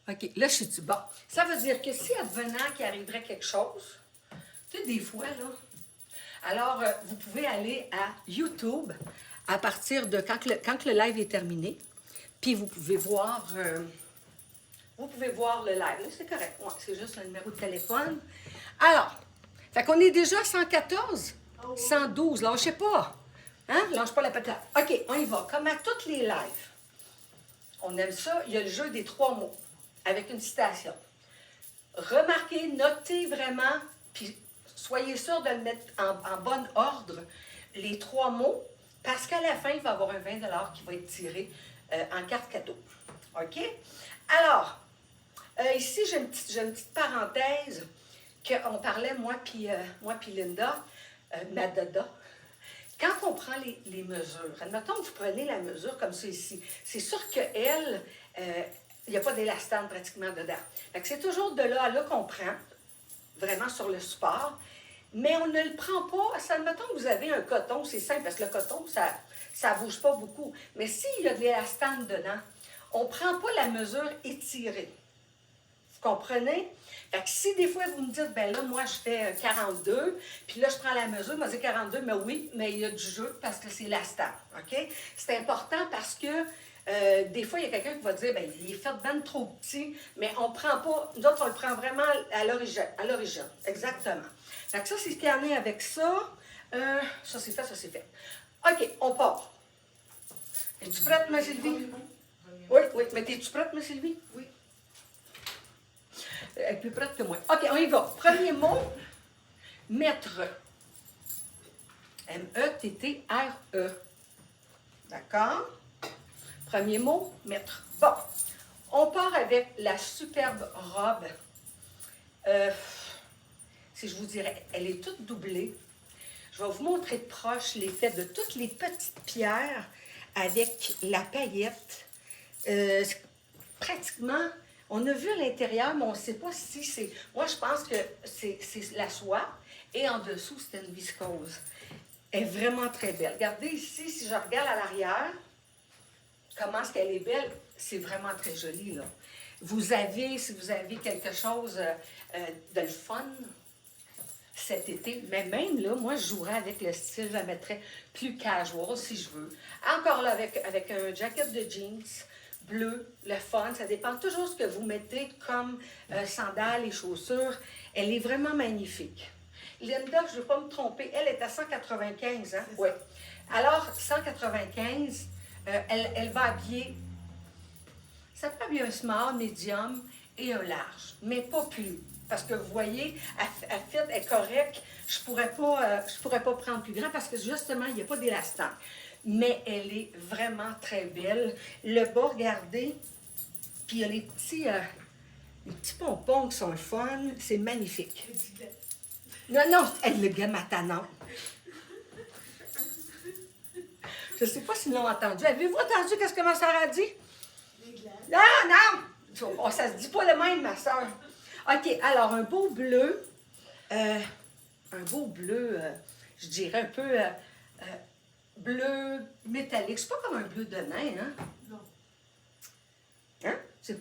OK, là, je suis-tu bon? Ça veut dire que si advenant qu'il arriverait quelque chose, tu sais, des fois, là, alors, vous pouvez aller à YouTube à partir de quand le live est terminé, puis vous pouvez voir le live. Là, c'est correct. Ouais, c'est juste le numéro de téléphone. Alors, fait qu'on est déjà à 114, 112. Lâchez pas. Hein? Lâche pas la patate. OK, on y va. Comme à toutes les lives, on aime ça. Il y a le jeu des 3 mots avec une citation. Remarquez, notez vraiment, puis soyez sûr de le mettre en bon ordre, les 3 mots, parce qu'à la fin, il va y avoir un 20 qui va être tiré en carte cadeau. OK? Alors, ici, j'ai une petite parenthèse qu'on parlait, moi puis Linda, ma dada. Quand on prend les mesures, admettons que vous prenez la mesure comme ça ici, c'est sûr qu'elle, il n'y a pas d'élastane pratiquement dedans. Fait que c'est toujours de là à là qu'on prend, vraiment sur le support, mais on ne le prend pas. Admettons que vous avez un coton, c'est simple, parce que le coton, ça ne bouge pas beaucoup. Mais s'il y a de l'élastane dedans, on ne prend pas la mesure étirée. Vous comprenez? Fait que si des fois vous me dites, ben là, moi je fais 42, puis là je prends la mesure, moi c'est 42, mais oui, mais il y a du jeu parce que c'est élastant. OK? C'est important parce que des fois, il y a quelqu'un qui va dire, ben il est fait ben trop petit, mais on ne prend pas, nous autres, on le prend vraiment à l'origine. Exactement. Fait que ça, c'est scanné avec ça. Ça, c'est fait, ça, c'est fait. OK, on part. Es-tu prête, ma Sylvie? Oui, oui. Mais es-tu prête, ma Sylvie? Oui. Elle est plus prête que moi. OK, on y va. Premier mot, mettre. M-E-T-T-R-E. D'accord? Premier mot, mettre. Bon, on part avec la superbe robe. Si je vous dirais, elle est toute doublée. Je vais vous montrer de proche l'effet de toutes les petites pierres avec la paillette. Pratiquement, on a vu à l'intérieur, mais on ne sait pas si c'est... Moi, je pense que c'est la soie et en dessous, c'est une viscose. Elle est vraiment très belle. Regardez ici, si je regarde à l'arrière, comment est-ce qu'elle est belle, c'est vraiment très joli, là. Vous avez, si vous avez quelque chose de le fun cet été, mais même là, moi, je jouerais avec le style, je la mettrais plus casual, si je veux. Encore là, avec un jacket de jeans bleu, le fun, ça dépend toujours de ce que vous mettez comme sandales et chaussures. Elle est vraiment magnifique. Linda, je ne veux pas me tromper, elle est à 195, hein? Oui. Alors, 195, elle va habiller, ça peut habiller un small, medium et un large, mais pas plus. Parce que vous voyez, elle fit, elle est correcte, je pourrais pas prendre plus grand parce que justement, il n'y a pas d'élastant. Mais elle est vraiment très belle. Le bas, regardez, puis il y a les petits pompons qui sont le fun, c'est magnifique. Non, non, elle le gamme matanant. Je ne sais pas s'ils l'ont entendu. Avez-vous entendu qu'est-ce que ma soeur a dit? Non, non! Oh, ça se dit pas le même, ma soeur. OK, alors un beau bleu, je dirais un peu bleu métallique. C'est pas comme un bleu de nain, hein? Non. Hein? C'est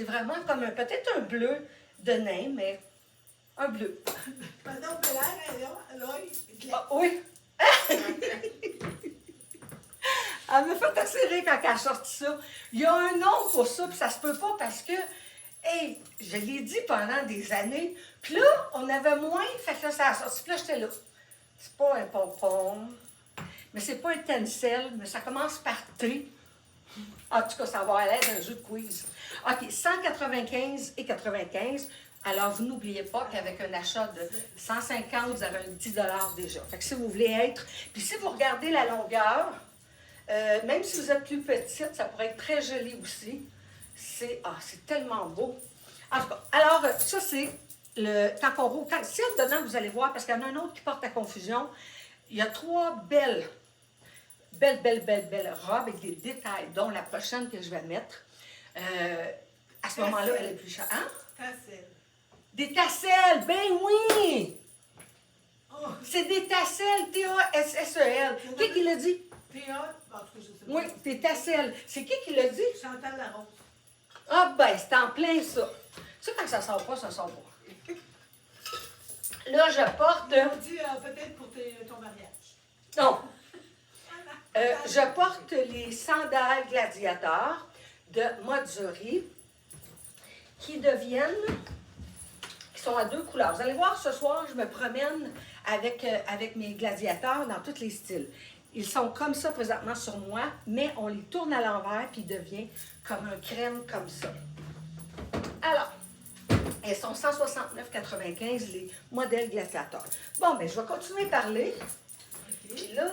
vraiment comme peut-être un bleu de nain, mais un bleu. Madame Belair, l'œil. Ah, oui. Elle me fait assez rire quand elle a sorti ça. Il y a un nom pour ça, puis ça se peut pas parce que, hey, je l'ai dit pendant des années, puis là, on avait moins, fait que là, ça a sorti. Puis là, j'étais là. C'est pas un pompon, mais c'est pas un tencel, mais ça commence par T. En tout cas, ça va aller d'un jeu de quiz. OK, 195 et 95. Alors, vous n'oubliez pas qu'avec un achat de 150, vous avez un 10 $ déjà. Fait que si vous voulez être... Puis si vous regardez la longueur, même si vous êtes plus petite, ça pourrait être très joli aussi. C'est tellement beau. En tout cas, alors, ça, c'est le... Quand on roule... Si dedans, vous allez voir, parce qu'il y en a un autre qui porte à confusion, il y a 3 belles robes avec des détails, dont la prochaine que je vais mettre. À ce moment-là, elle est plus chère. Hein? Tassel. Des tasselles, ben oui! Oh, C'est des tasselles, T-A-S-S-E-L. Qui l'a dit? P.A. En tout cas, je sais pas. Oui, des tasselles. C'est qui l'a dit? Chantal Larose. Ah ben, c'est en plein ça. Tu sais, quand ça sort pas, ça sort pas. Là, je porte... On dit peut-être pour ton mariage. Non. Je porte les sandales gladiateurs de Mazzuri qui sont à 2 couleurs. Vous allez voir, ce soir, je me promène avec mes gladiateurs dans tous les styles. Ils sont comme ça présentement sur moi, mais on les tourne à l'envers puis ils deviennent comme un crème comme ça. Alors, elles sont 169,95 les modèles gladiateurs. Bon, mais je vais continuer à parler. OK. Puis là,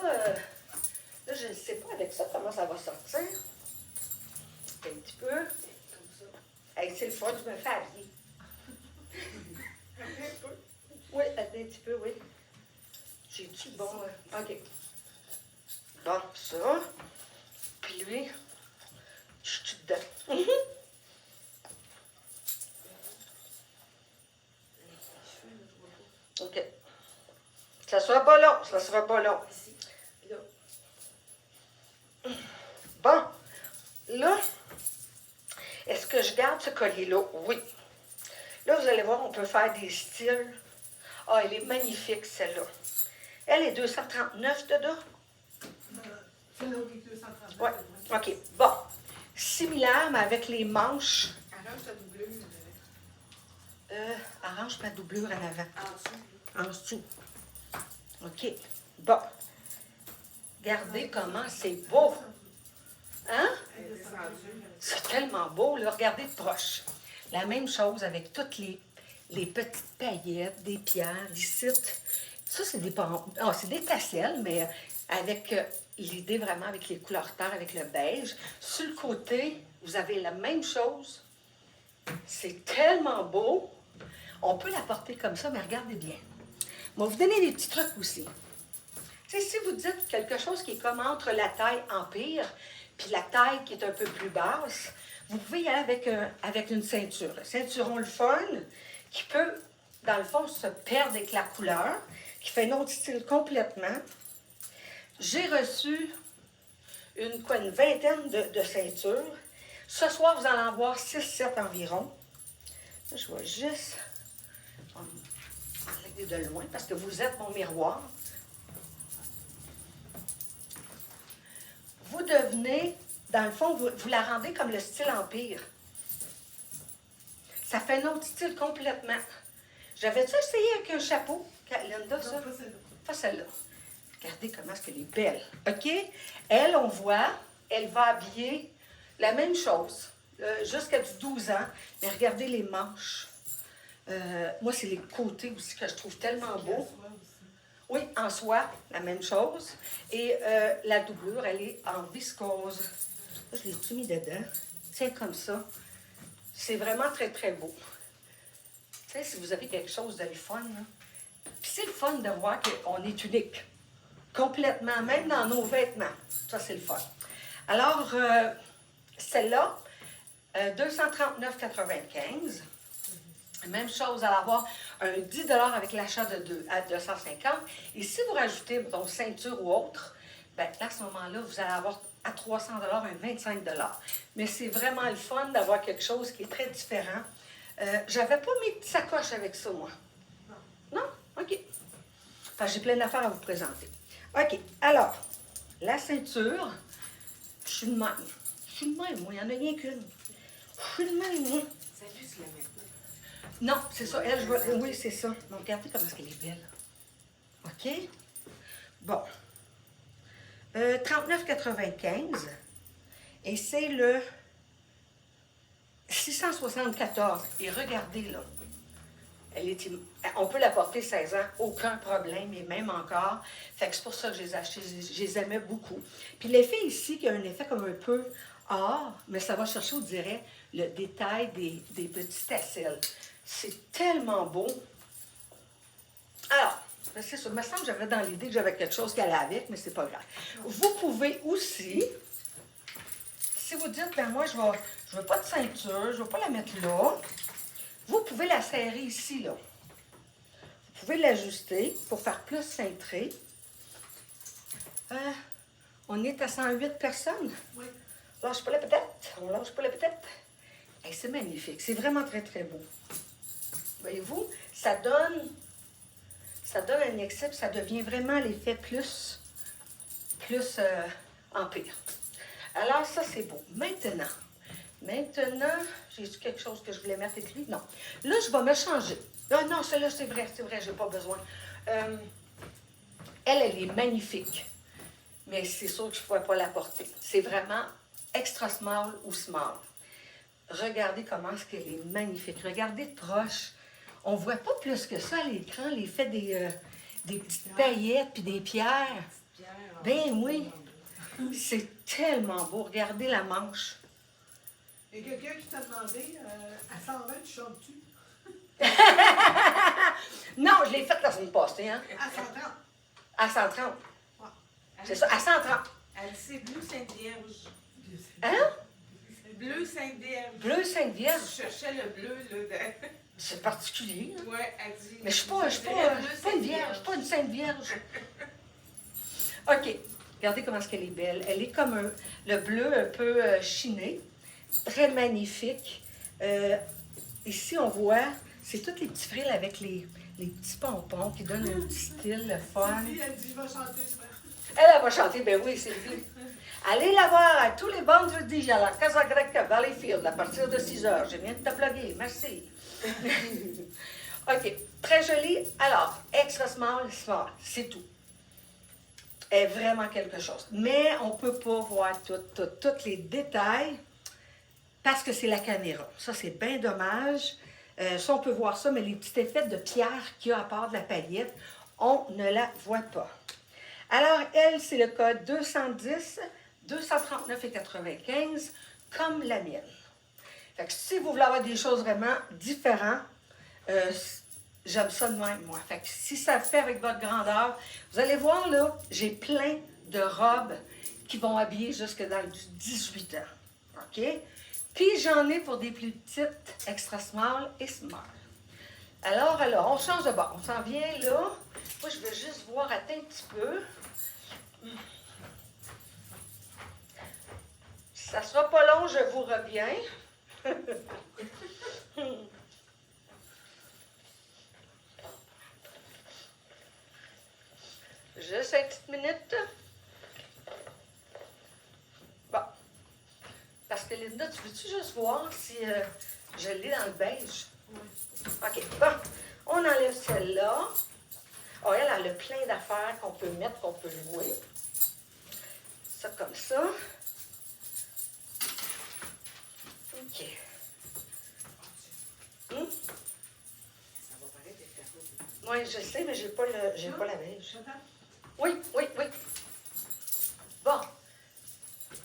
je ne sais pas avec ça comment ça va sortir. Un petit peu. Comme ça. Hey, c'est le fun, je me fais habiller. Oui, attends un petit peu, oui. J'ai-tu bon... OK. Bon, ça. Puis lui, je suis dedans. OK. Ça sera pas long, ça sera pas long. Là. Bon, là, est-ce que je garde ce collier-là? Oui. Là, vous allez voir, on peut faire des styles. Ah, elle est magnifique, celle-là. Elle est 239 dedans? C'est là, oui, 239. Oui. OK. Bon. Similaire, mais avec les manches. Arrange ta doublure. Arrange ma doublure en avant. En dessous. En dessous. OK. Bon. Regardez comment c'est beau. Hein? C'est tellement beau, là. Regardez de proche. La même chose avec toutes les petites paillettes, des pierres, ici. Ça, c'est des tasselles, mais avec l'idée vraiment avec les couleurs terre, avec le beige. Sur le côté, vous avez la même chose. C'est tellement beau. On peut la porter comme ça, mais regardez bien. Je vais vous donner des petits trucs aussi. Tu sais, si vous dites quelque chose qui est comme entre la taille Empire puis la taille qui est un peu plus basse, vous pouvez y aller avec une ceinture. Le ceinturon le fun, qui peut, dans le fond, se perdre avec la couleur, qui fait un autre style complètement. J'ai reçu une vingtaine de ceintures. Ce soir, vous allez en voir 6-7 environ. Là, je vais juste enlever de loin parce que vous êtes mon miroir. Vous devenez, dans le fond, vous la rendez comme le style Empire. Ça fait un autre style complètement. J'avais-tu essayé avec un chapeau, Linda, ça? Non, pas celle-là. Pas celle-là. Regardez comment est-ce qu'elle est belle. OK? Elle, on voit, elle va habiller la même chose, jusqu'à du 12 ans. Mais regardez les manches. Moi, c'est les côtés aussi que je trouve tellement beaux. Oui, en soie, la même chose. Et la doublure, elle est en viscose. Là, je l'ai-tu mis dedans? Tiens, comme ça. C'est vraiment très, très beau. Tu sais, si vous avez quelque chose de le fun, là. Puis c'est le fun de voir qu'on est unique. Complètement, même dans nos vêtements. Ça, c'est le fun. Alors, celle-là, 239,95. Même chose, à avoir un 10 avec l'achat de 2 à 250. Et si vous rajoutez, donc ceinture ou autre, bien, à ce moment-là, vous allez avoir à 300 un 25 Mais c'est vraiment le fun d'avoir quelque chose qui est très différent. J'avais pas mes petites sacoches avec ça, moi. Non? OK. Enfin, j'ai plein d'affaires à vous présenter. OK. Alors, la ceinture, je suis de même. Je suis de même, moi. Il n'y en a rien qu'une. Je suis de même, moi. Ça juste la mettre. Non, c'est ça. Elle, je vois. Oui, c'est ça. Donc, regardez comment est-ce qu'elle est belle. OK? Bon. 39,95. Et c'est le 674. Et regardez, là. On peut la porter 16 ans, aucun problème, et même encore. Fait que c'est pour ça que je les ai achetés. Je les aimais beaucoup. Puis l'effet ici, qui a un effet comme un peu or, mais ça va chercher, on dirait, le détail des petites tasselles. C'est tellement beau. Alors, c'est ça. Il me semble que j'avais dans l'idée que j'avais quelque chose qui allait avec, mais c'est pas grave. Vous pouvez aussi, si vous dites, ben moi, je veux pas de ceinture, je veux pas la mettre là, vous pouvez la serrer ici, là. Vous pouvez l'ajuster pour faire plus cintré. On est à 108 personnes. Oui. Lâche pas la peut-être. On lâche pas la peut-être. Hey, c'est magnifique. C'est vraiment très, très beau. Voyez-vous, ça donne un excès, puis ça devient vraiment l'effet plus empire. Alors, ça, c'est beau. Maintenant, j'ai-tu quelque chose que je voulais mettre avec lui? Non. Là, je vais me changer. Ah non, celle-là, c'est vrai, j'ai pas besoin. Elle est magnifique. Mais c'est sûr que je ne pourrais pas la porter. C'est vraiment extra small ou small. Regardez comment est-ce qu'elle est magnifique. Regardez de proche. On ne voit pas plus que ça à l'écran, l'effet des petites paillettes puis des pierres. Ben oui, c'est tellement beau. Regardez la manche. Il y a quelqu'un qui t'a demandé, à 120, tu chantes-tu? Non, je l'ai faite la semaine passée, hein? À 130. À 130. Ouais. C'est ça, à 130. Elle dit c'est bleu Sainte-Vierge. Hein? Bleu Sainte-Vierge. Bleu Sainte-Vierge. Je cherchais le bleu, là. C'est particulier, hein? Ouais, elle dit. Mais je suis pas une vierge, je suis pas une sainte vierge. OK. Regardez comment est-ce qu'elle est belle. Elle est comme le bleu un peu chiné. Très magnifique. Ici, on voit, c'est tous les petits frilles avec les petits pompons qui donnent un petit style, le fun. Sylvie, elle dit, je vais chanter souvent. Elle va chanter, ben oui, Sylvie. Allez la voir tous les vendredis à la Casa Greca Valleyfield à partir de 6 heures. Je viens de te plugger, merci. OK, très jolie. Alors, extra small, c'est tout. Elle est vraiment quelque chose. Mais on ne peut pas voir tous les détails parce que c'est la caméra. Ça, c'est bien dommage. Ça, on peut voir ça, mais les petits effets de pierre qu'il y a à part de la paillette, on ne la voit pas. Alors, elle, c'est le code 210 239,95 comme la mienne. Fait que si vous voulez avoir des choses vraiment différentes, j'aime ça de même, moi. Fait que si ça fait avec votre grandeur, vous allez voir, là, j'ai plein de robes qui vont habiller jusque dans du 18 ans. OK? Puis j'en ai pour des plus petites, extra small et small. Alors, on change de bord. On s'en vient là. Moi, je veux juste voir un petit peu. Ça sera pas long, je vous reviens. Juste une petite minute. Bon. Parce que Linda, tu veux-tu juste voir si je l'ai dans le beige? Oui. OK. Bon. On enlève celle-là. Oh, elle a plein d'affaires qu'on peut mettre, qu'on peut jouer. Ça comme ça. OK. Ça va paraître être Oui, je sais, mais j'ai pas la beige. J'entends? Oui. Bon.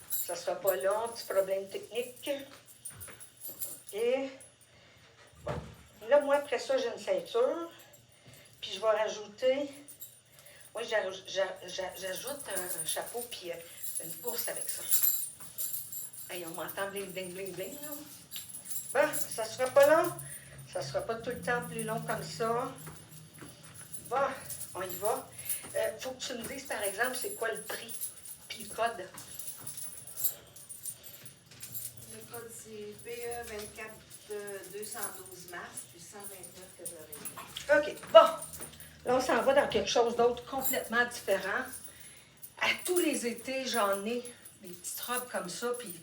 Ça sera pas long, petit problème technique. OK. Bon. Là, moi, après ça, j'ai une ceinture. Puis je vais rajouter... Moi, j'ajoute un chapeau puis une bourse avec ça. Hey, on m'entend bling, bling, bling, bling, là. Bon, ça sera pas long. Ça sera pas tout le temps plus long comme ça. Bon, on y va. Faut que tu me dises, par exemple, c'est quoi le prix puis le code. Le code, c'est PE 24 212 mars, puis 129,80. OK, bon. Là, on s'en va dans quelque chose d'autre complètement différent. À tous les étés, j'en ai des petites robes comme ça, puis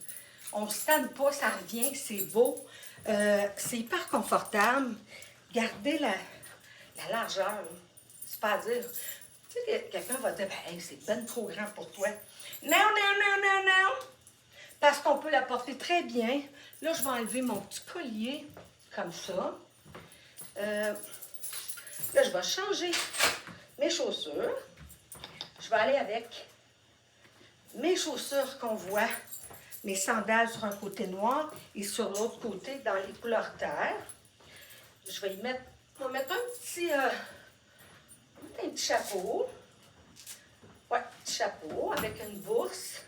on ne se tanne pas, ça revient, c'est beau. C'est hyper confortable. Gardez la largeur, là. C'est pas à dire. Tu sais, quelqu'un va dire, ben, hey, c'est ben trop grand pour toi. Non. Parce qu'on peut la porter très bien. Là, je vais enlever mon petit collier, comme ça. Là, je vais changer mes chaussures. Je vais aller avec mes chaussures qu'on voit, mes sandales sur un côté noir et sur l'autre côté dans les couleurs terre. Je vais mettre un petit chapeau. Ouais, petit chapeau avec une bourse.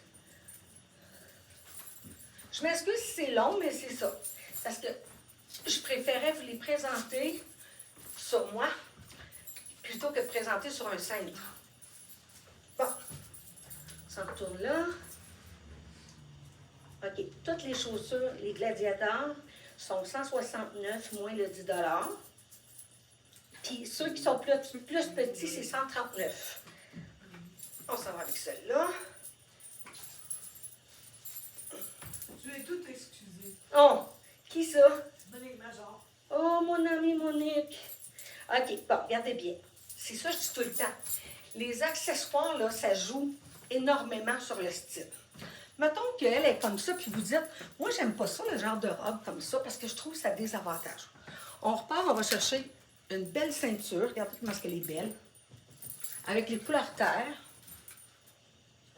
Je m'excuse si c'est long, mais c'est ça. Parce que je préférais vous les présenter sur moi plutôt que de présenter sur un cintre. Bon, on s'en retourne là. OK, toutes les chaussures, les gladiateurs, sont 169 moins le 10 $. Puis ceux qui sont plus petits, c'est 139. On s'en va avec celle-là. Tu es tout excusé. Oh, qui ça? Monique Major. Oh, mon ami Monique. OK, bon, regardez bien. C'est ça que je dis tout le temps. Les accessoires, là, ça joue énormément sur le style. Mettons qu'elle est comme ça, puis vous dites, moi, j'aime pas ça, le genre de robe comme ça, parce que je trouve que ça a des avantages. On repart, on va chercher une belle ceinture. Regardez comment elle est belle. Avec les couleurs terre.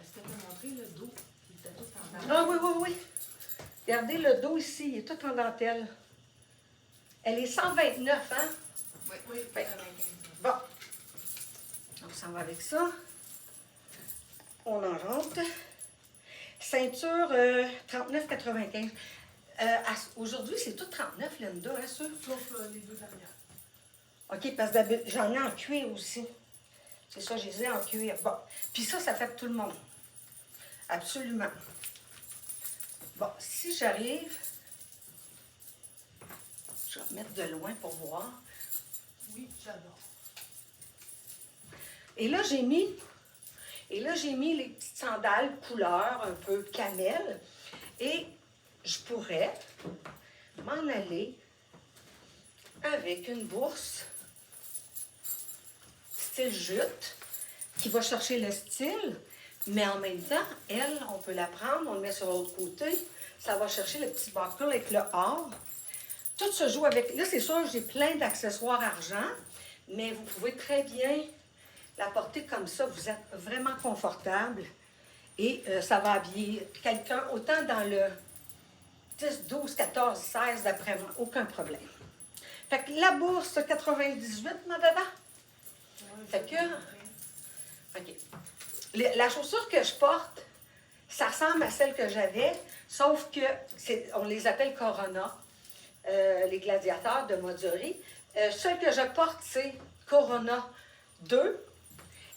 Est-ce que tu as montré le dos? Il était tout en dentelle. Ah oui, oui, oui. Regardez le dos ici, il est tout en dentelle. Elle est 129, hein? Oui, Oui. 95. Bon. On s'en va avec ça. On en rentre. Ceinture 39,95. Aujourd'hui, c'est tout 39, Linda, hein, sûr? Sauf les deux dernières. OK, parce que j'en ai en cuir aussi. C'est ça, je les ai en cuir. Bon. Puis ça fait pour tout le monde. Absolument. Bon, si j'arrive, je vais me mettre de loin pour voir. Oui, j'adore. Et là, j'ai mis les petites sandales couleur un peu camel. Et je pourrais m'en aller avec une bourse style jute qui va chercher le style, mais en même temps, elle, on peut la prendre, on le met sur l'autre côté. Ça va chercher le petit buckle avec le or. Tout se joue avec... Là, c'est sûr, j'ai plein d'accessoires argent, mais vous pouvez très bien la porter comme ça. Vous êtes vraiment confortable et ça va habiller quelqu'un autant dans le 10, 12, 14, 16 d'après moi. Aucun problème. Fait que la bourse 98, ma dada. Fait que... OK. La chaussure que je porte, ça ressemble à celle que j'avais, sauf que on les appelle Corona, les gladiateurs de Moduri. Celle que je porte, c'est Corona 2.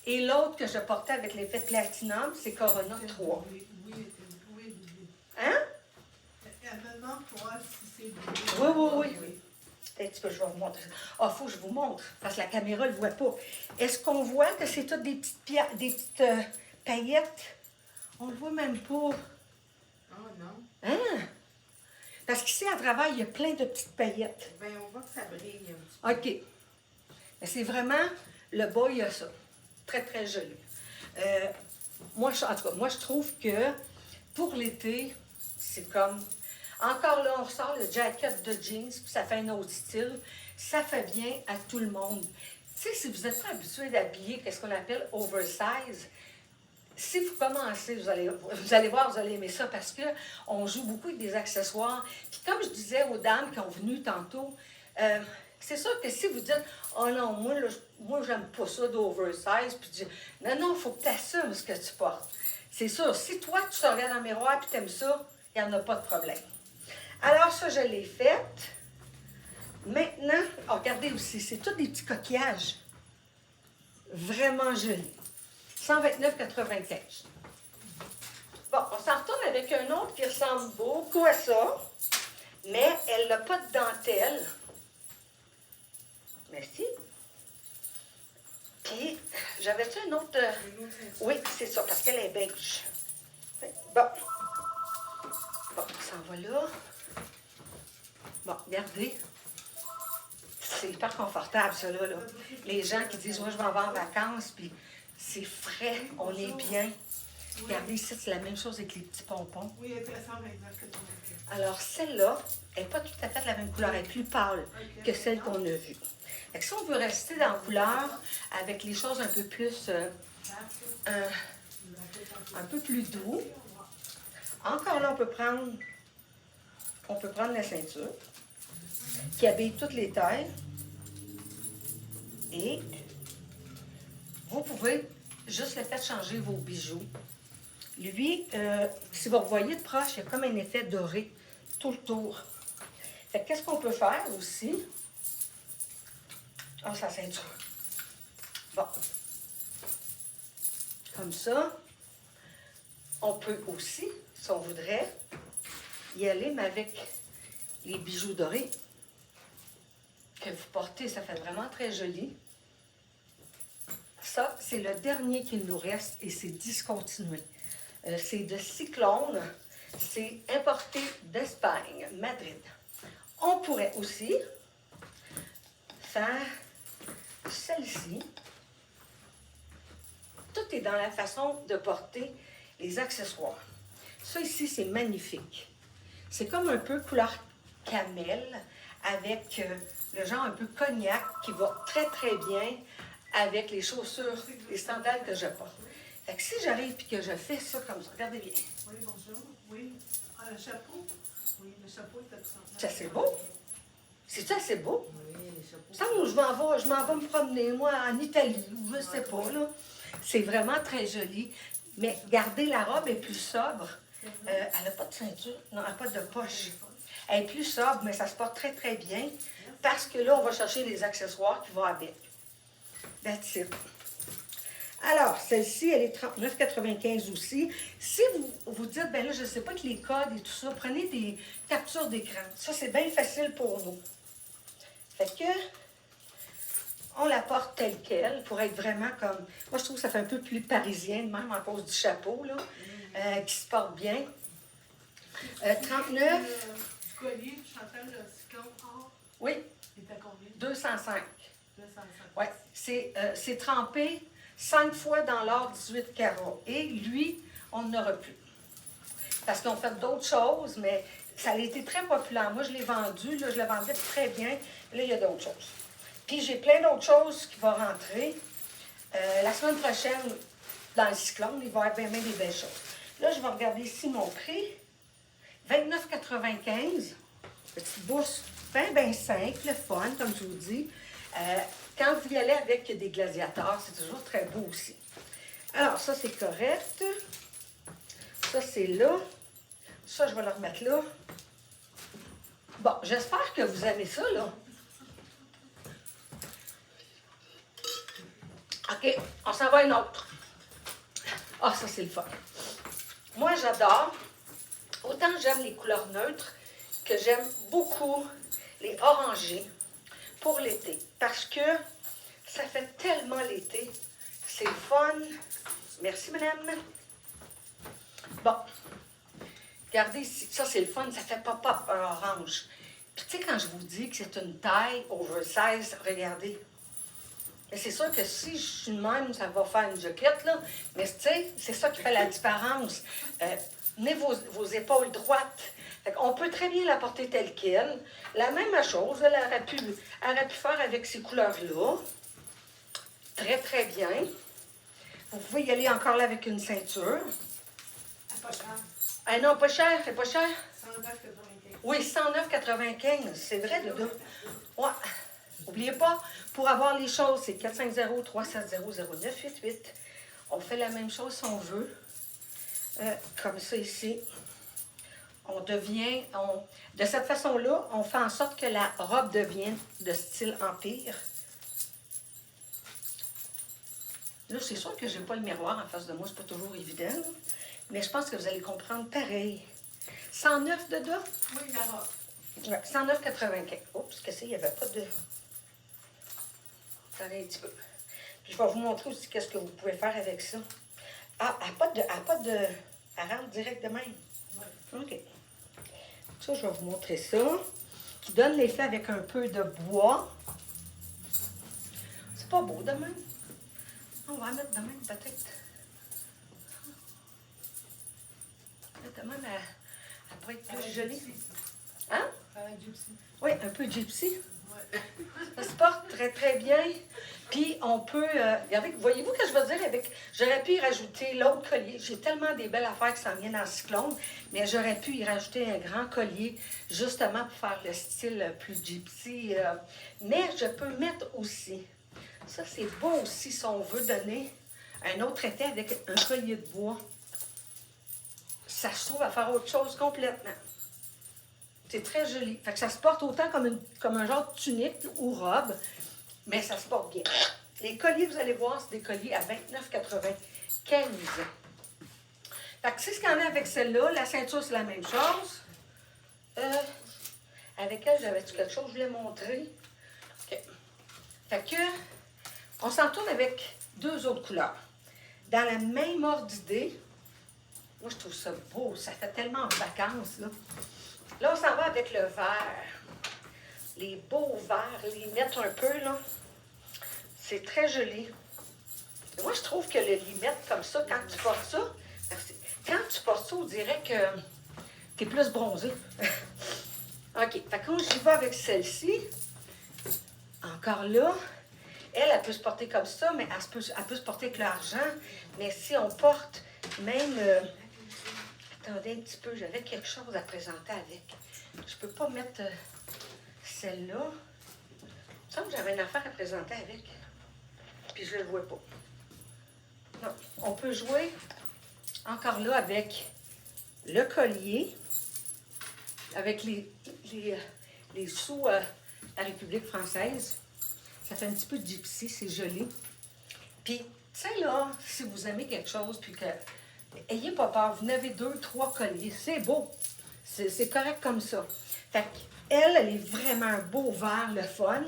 Et l'autre que je portais avec l'effet platinum, c'est Corona 3. Oui, oui. Hein? Elle me demande pour voir si c'est Oui, oui, oui. Un petit peu, je vais vous montrer. Ah, il faut que je vous montre, parce que la caméra ne le voit pas. Est-ce qu'on voit que c'est toutes des petites paillettes? On le voit même pas. Oh non. Hein? Parce qu'ici, à travers, il y a plein de petites paillettes. Ben, on voit que ça brille un petit peu. OK. Mais c'est vraiment, le bas, il y a ça. Très, très joli. En tout cas, moi, je trouve que pour l'été, c'est comme... Encore là, on ressort le jacket de jeans, puis ça fait un autre style. Ça fait bien à tout le monde. Tu sais, si vous n'êtes pas habitué d'habiller, qu'est-ce qu'on appelle oversize, si vous commencez, vous allez voir, vous allez aimer ça parce qu'on joue beaucoup avec des accessoires. Puis comme je disais aux dames qui ont venu tantôt, c'est sûr que si vous dites « Oh non, moi j'aime pas ça d'oversize », puis tu dis « Non, il faut que tu assumes ce que tu portes. » C'est sûr, si toi, tu te regardes dans le miroir et tu aimes ça, il n'y en a pas de problème. Alors ça, je l'ai faite. Maintenant, regardez aussi, c'est tous des petits coquillages. Vraiment jolis. 129,95. Bon, on s'en retourne avec un autre qui ressemble beaucoup à ça, mais elle n'a pas de dentelle. Merci. Puis, j'avais-tu un autre... Oui, c'est ça, parce qu'elle est beige. Bon. Bon, on s'en va là. Bon, regardez. C'est hyper confortable, ça, là. Les gens qui disent, moi, je vais en avoir en vacances, puis c'est frais, on est bien. Regardez ici, c'est la même chose avec les petits pompons. Oui, elle était à 129,95. Alors, celle-là, elle n'est pas tout à fait la même couleur, elle est plus pâle que celle qu'on a vue. Fait que si on veut rester dans la couleur, avec les choses un peu plus, un peu plus doux, encore là, on peut prendre la ceinture, qui habille toutes les tailles, et vous pouvez juste le faire changer vos bijoux. Lui, si vous voyez de proche, il y a comme un effet doré tout le tour. Fait que qu'est-ce qu'on peut faire aussi? Ah, sa ceinture. Bon. Comme ça. On peut aussi, si on voudrait, y aller, mais avec les bijoux dorés que vous portez. Ça fait vraiment très joli. Ça, c'est le dernier qu'il nous reste et c'est discontinué. C'est de Cyclone. C'est importé d'Espagne, Madrid. On pourrait aussi faire celle-ci. Tout est dans la façon de porter les accessoires. Ça ici, c'est magnifique. C'est comme un peu couleur camel avec le genre un peu cognac qui va très, très bien avec les chaussures, les sandales que je porte. Fait que si j'arrive et que je fais ça comme ça, regardez bien. Oui, bonjour. Oui. Ah, le chapeau? Oui, le chapeau est absent. C'est assez beau. C'est assez beau. Oui, les chapeaux. Ça, moi, je m'en vais me promener, moi, en Italie, ou je sais pas, là. C'est vraiment très joli. Mais gardez, la robe est plus sobre. Elle n'a pas de ceinture, non, elle n'a pas de poche. Elle est plus sobre, mais ça se porte très, très bien. Parce que là, on va chercher les accessoires qui vont avec. That's it. Alors, celle-ci, elle est 39,95 aussi. Si vous vous dites, ben là, je ne sais pas que les codes et tout ça, prenez des captures d'écran. Ça, c'est bien facile pour nous. Fait que, on la porte telle qu'elle pour être vraiment comme... Moi, je trouve que ça fait un peu plus parisien, même à cause du chapeau, là, qui se porte bien. 39. Du collier, Chantal, le cyclone or, Oui, il est à combien? 205. 205. Oui, c'est trempé 5 fois dans l'or 18 carats. Et lui, on n'aura plus. Parce qu'on fait d'autres choses, mais ça a été très populaire. Moi, je l'ai vendu, là, je le vendais très bien. Là, il y a d'autres choses. Puis, j'ai plein d'autres choses qui vont rentrer. La semaine prochaine, dans le cyclone, il va y avoir bien des belles choses. Là, je vais regarder ici mon prix. 29,95. Petite bourse bien simple, fun, comme je vous dis. Quand vous y allez avec des gladiateurs, c'est toujours très beau aussi. Alors, ça, c'est correct. Ça, c'est là. Ça, je vais le remettre là. Bon, j'espère que vous aimez ça, là. OK, on s'en va à une autre. Ah, ça, c'est le fun. Moi, j'adore. Autant j'aime les couleurs neutres que j'aime beaucoup les orangés pour l'été. Parce que ça fait tellement l'été. C'est fun. Merci, madame. Bon. Regardez ici. Ça, c'est le fun. Ça fait pop-up un orange. Puis, tu sais, quand je vous dis que c'est une taille oversize, regardez. Mais c'est sûr que si je suis de même, ça va faire une jaquette, là. Mais tu sais, c'est ça qui fait la différence. Tenez vos épaules droites. On peut très bien la porter telle qu'elle. La même chose, elle aurait pu faire avec ces couleurs-là. Très, très bien. Vous pouvez y aller encore là avec une ceinture. Pas cher. Ah non, pas cher, c'est pas cher. 109,95. Oui, 109,95. C'est vrai, Dodo. Ouais. N'oubliez pas, pour avoir les choses, c'est 450-370-0988. On fait la même chose si on veut. Comme ça ici. On devient... de cette façon-là, on fait en sorte que la robe devienne de style empire. Là, c'est sûr que je n'ai pas le miroir en face de moi, c'est pas toujours évident. Là. Mais je pense que vous allez comprendre pareil. 109 dedans? Oui, la robe. Ouais, 109,95. Oups, qu'est-ce qu'il n'y avait pas de... Attendez un petit peu. Puis je vais vous montrer aussi qu'est-ce que vous pouvez faire avec ça. Ah, elle n'a pas de... Elle rentre direct de même. Oui. OK. Ça, je vais vous montrer ça. Qui donne l'effet avec un peu de bois. C'est pas beau de même. On va en mettre de même, peut-être. De même, elle pourrait être plus jolie. Hein? Avec gypsy. Oui, un peu gypsy. Ouais. Ça se porte très, très bien. Puis, on peut... regardez, voyez-vous ce que je veux dire avec... J'aurais pu y rajouter l'autre collier. J'ai tellement des belles affaires qui s'en viennent en cyclone, mais j'aurais pu y rajouter un grand collier, justement pour faire le style plus gypsy. Mais je peux mettre aussi... Ça, c'est beau aussi si on veut donner un autre effet avec un collier de bois. Ça se trouve à faire autre chose complètement. C'est très joli. Fait que ça se porte autant comme un genre de tunique ou robe, mais ça se porte bien. Les colliers, vous allez voir, c'est des colliers à 29,95. Fait que c'est ce qu'il y en a avec celle-là. La ceinture, c'est la même chose. Avec elle, j'avais quelque chose que je voulais montrer. OK. Fait que, on s'en tourne avec 2 autres couleurs. Dans la même ordre d'idée, moi, je trouve ça beau. Ça fait tellement en vacances, là. Là, on s'en va avec le vert. Les beaux verts, les mettre un peu, là. C'est très joli. Et moi, je trouve que le limette comme ça, quand tu portes ça, merci. Quand tu portes ça, on dirait que tu es plus bronzé. OK. Fait que quand j'y vais avec celle-ci, encore là, elle peut se porter comme ça, mais elle peut se porter avec l'argent. Mais si on porte même... attendez un petit peu, j'avais quelque chose à présenter avec. Je peux pas mettre celle-là. Il me semble que j'avais une affaire à présenter avec. Puis je ne le vois pas. Non, on peut jouer encore là avec le collier, avec les sous la République française. Ça fait un petit peu de gypsy, c'est joli. Puis, tu sais là, si vous aimez quelque chose, puis que, ayez pas peur, vous en avez 2, 3 colliers, c'est beau. C'est correct comme ça. Fait qu'elle, elle est vraiment un beau vert, le fun.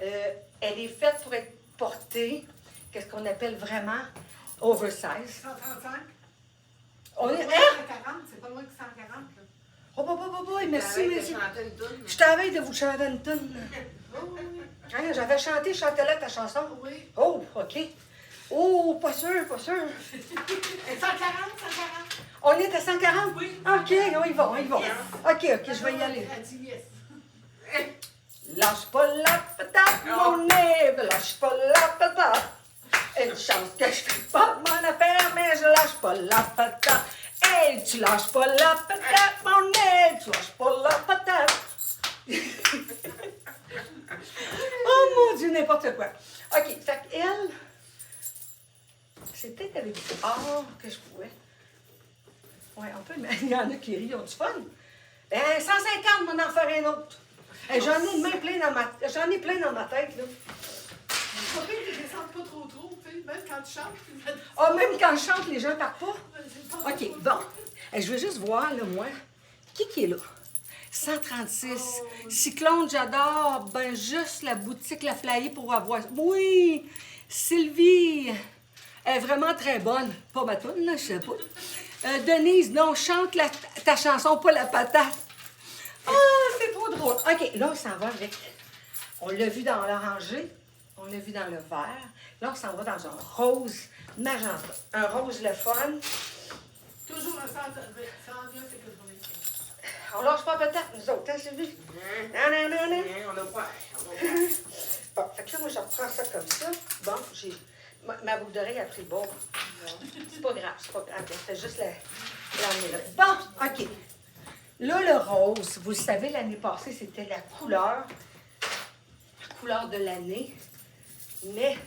Elle est faite pour être portée, qu'est-ce qu'on appelle vraiment oversize. 135? On est... 140, c'est pas loin que 140, là. Oh, merci, merci. chanter une toune. Je t'avais de vous chanter une tune. Hein, j'avais chanté, je chantais là ta chanson. Oui. Oh, OK. Oh, pas sûr, pas sûr. 140, 140. On est à 140? Oui. OK, on y va, on y va. Yes. OK, je vais y aller. Elle dit yes. Lâche pas la patate, mon Ève, lâche pas la patate. Une chance que je fais pas mon affaire, mais je lâche pas la patate. Hey, tu lâches pas la patate, mon Ève, tu lâches pas la patate. Oh mon Dieu, n'importe quoi. OK, fait qu'elle, c'est peut-être avec du or que je pouvais. Oui, on peut, mais il y en a qui rient, ils ont du fun. Ben, 150, m'en en faire un autre. Hey, j'en ai plein dans ma tête, là. Faut pas qu'ils descendent pas trop, tu sais, même quand tu chantes. Ah, même quand je chante, les gens partent pas? C'est pas OK, trop. bon. Hey, je veux juste voir, là, moi, qui est là? 136. Cyclone, j'adore. Ben, juste la boutique La Flyer pour avoir... Oui! Sylvie, elle est vraiment très bonne. Pas ma toune, là, je sais pas. Denise, non, chante ta chanson, pas la patate. Ah, c'est trop drôle. OK, là, on s'en va avec... On l'a vu dans l'orangé, on l'a vu dans le vert. Là, on s'en va dans un rose magenta. Un rose le fun. Toujours un 109 et 95. On lâche pas peut-être, nous autres, hein, Sylvie? Non, non, non, non. On a pas. Bon, fait que là, moi, je reprends ça comme ça. Bon, j'ai... Ma boucle d'oreille a pris le bord. C'est pas grave, c'est pas grave. C'est juste l'année là. Bon, OK. Là, le rose, vous le savez, l'année passée, c'était la couleur de l'année. Mais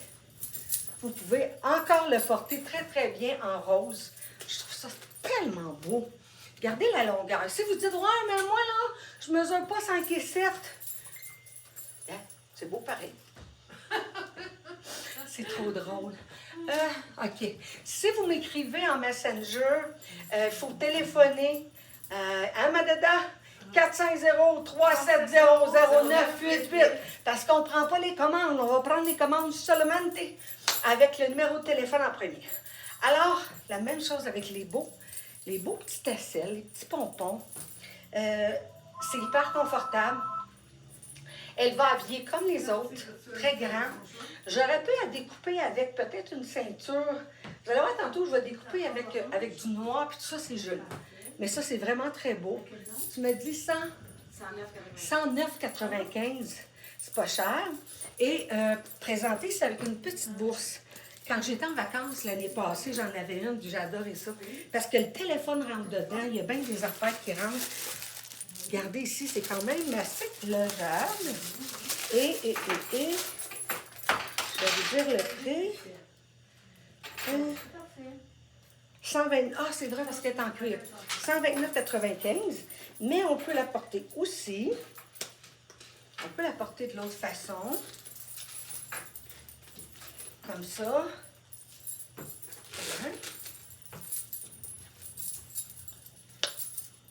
vous pouvez encore le porter très, très bien en rose. Je trouve ça tellement beau. Regardez la longueur. Si vous dites, ouais, mais moi, là, je mesure pas 5 et 7. Hein? C'est beau pareil. C'est trop drôle. OK. Si vous m'écrivez en Messenger, il faut téléphoner à Madada 450-370-0988 parce qu'on ne prend pas les commandes. On va prendre les commandes seulement avec le numéro de téléphone en premier. Alors, la même chose avec les beaux petits tasselles, les petits pompons. C'est hyper confortable. Elle va habiller comme les autres, très grand. J'aurais pu la découper avec peut-être une ceinture. Vous allez voir tantôt, je vais découper avec du noir, puis tout ça, c'est joli. Mais ça, c'est vraiment très beau. Tu me dis 109,95. C'est pas cher. Et présenté, c'est avec une petite bourse. Quand j'étais en vacances l'année passée, j'en avais une, puis j'ai adoré ça. Parce que le téléphone rentre dedans, il y a bien des affaires qui rentrent. Regardez ici, c'est quand même assez levable. Et, je vais vous dire le prix. 120, c'est vrai parce qu'elle est en cuir. 129,95. Mais on peut la porter aussi. On peut la porter de l'autre façon. Comme ça. Voilà.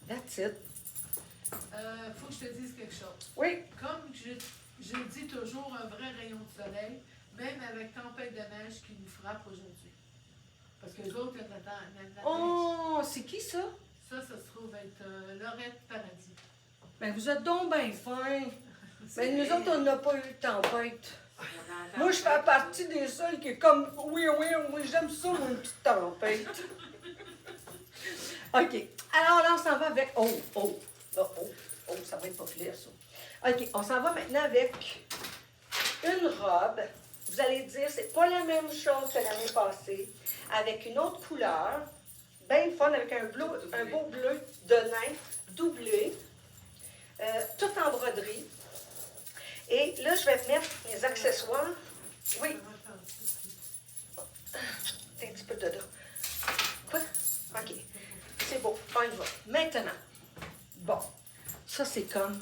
That's it. faut que je te dise quelque chose. Oui. Comme je dis toujours, un vrai rayon de soleil, même avec tempête de neige qui nous frappe aujourd'hui. Parce que les autres, il y a de la neige. Oh, c'est qui ça? Ça se trouve être Lorette Paradis. Ben, vous êtes donc bien fin. Mais nous autres, on n'a pas eu de tempête. Moi, je fais partie des seuls qui est comme, oui, j'aime ça, moi, une petite tempête. OK. Alors là, on s'en va avec, oh, ça va être populaire, ça. OK, on s'en va maintenant avec une robe. Vous allez dire, c'est pas la même chose que l'année passée, avec une autre couleur, bien fun, avec un beau bleu de nain doublé, tout en broderie. Et là, je vais mettre mes accessoires. Oui. Un petit peu de là. Quoi? OK. C'est beau. On y va. Maintenant. Bon. Ça, c'est comme...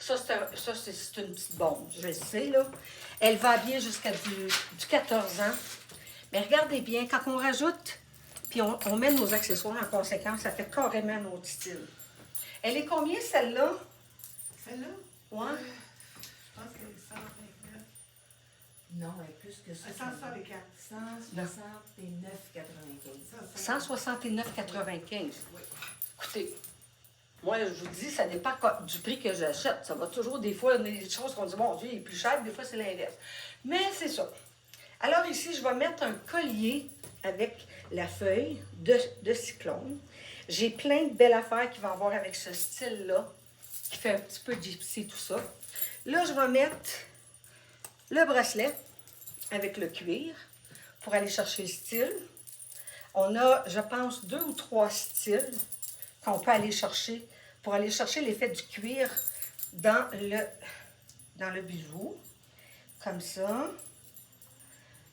Ça, c'est une petite bombe. Je le sais, là. Elle va bien jusqu'à du 14 ans. Mais regardez bien, quand on rajoute, puis on met nos accessoires en conséquence, ça fait carrément notre style. Elle est combien, celle-là? Celle-là? Ouais. Je pense qu'elle est 129. Non, elle est plus que ça. 164. 169,95. 169,95. Écoutez, moi, je vous dis, ça dépend du prix que j'achète. Ça va toujours, des fois, des choses qu'on dit, mon Dieu, il est plus cher, des fois, c'est l'inverse. Mais c'est ça. Alors ici, je vais mettre un collier avec la feuille de cyclone. J'ai plein de belles affaires qui vont avoir avec ce style-là, qui fait un petit peu gypsy, tout ça. Là, je vais mettre le bracelet avec le cuir pour aller chercher le style. On a, je pense, 2 ou 3 styles qu'on peut aller chercher pour aller chercher l'effet du cuir dans le bijou. Comme ça.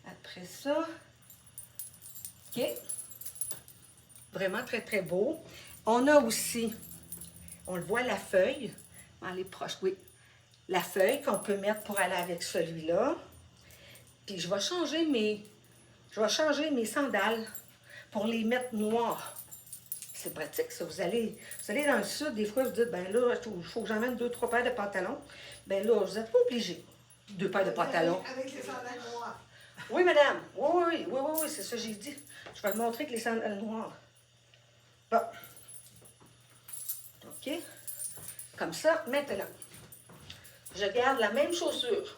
Après ça. OK. Vraiment très, très beau. On a aussi, on le voit, la feuille. Elle est proche, oui. La feuille qu'on peut mettre pour aller avec celui-là. Puis je vais changer mes sandales pour les mettre noires. C'est pratique, ça. Vous allez dans le sud, des fois, vous dites, ben là, il faut que j'emmène 2-3 paires de pantalons. Ben là, vous n'êtes pas obligé. 2 paires de pantalons. Avec les sandales noires. Oui, madame. Oui, c'est ça que j'ai dit. Je vais te montrer que les sandales noires. Bon. OK. Comme ça, maintenant, je garde la même chaussure.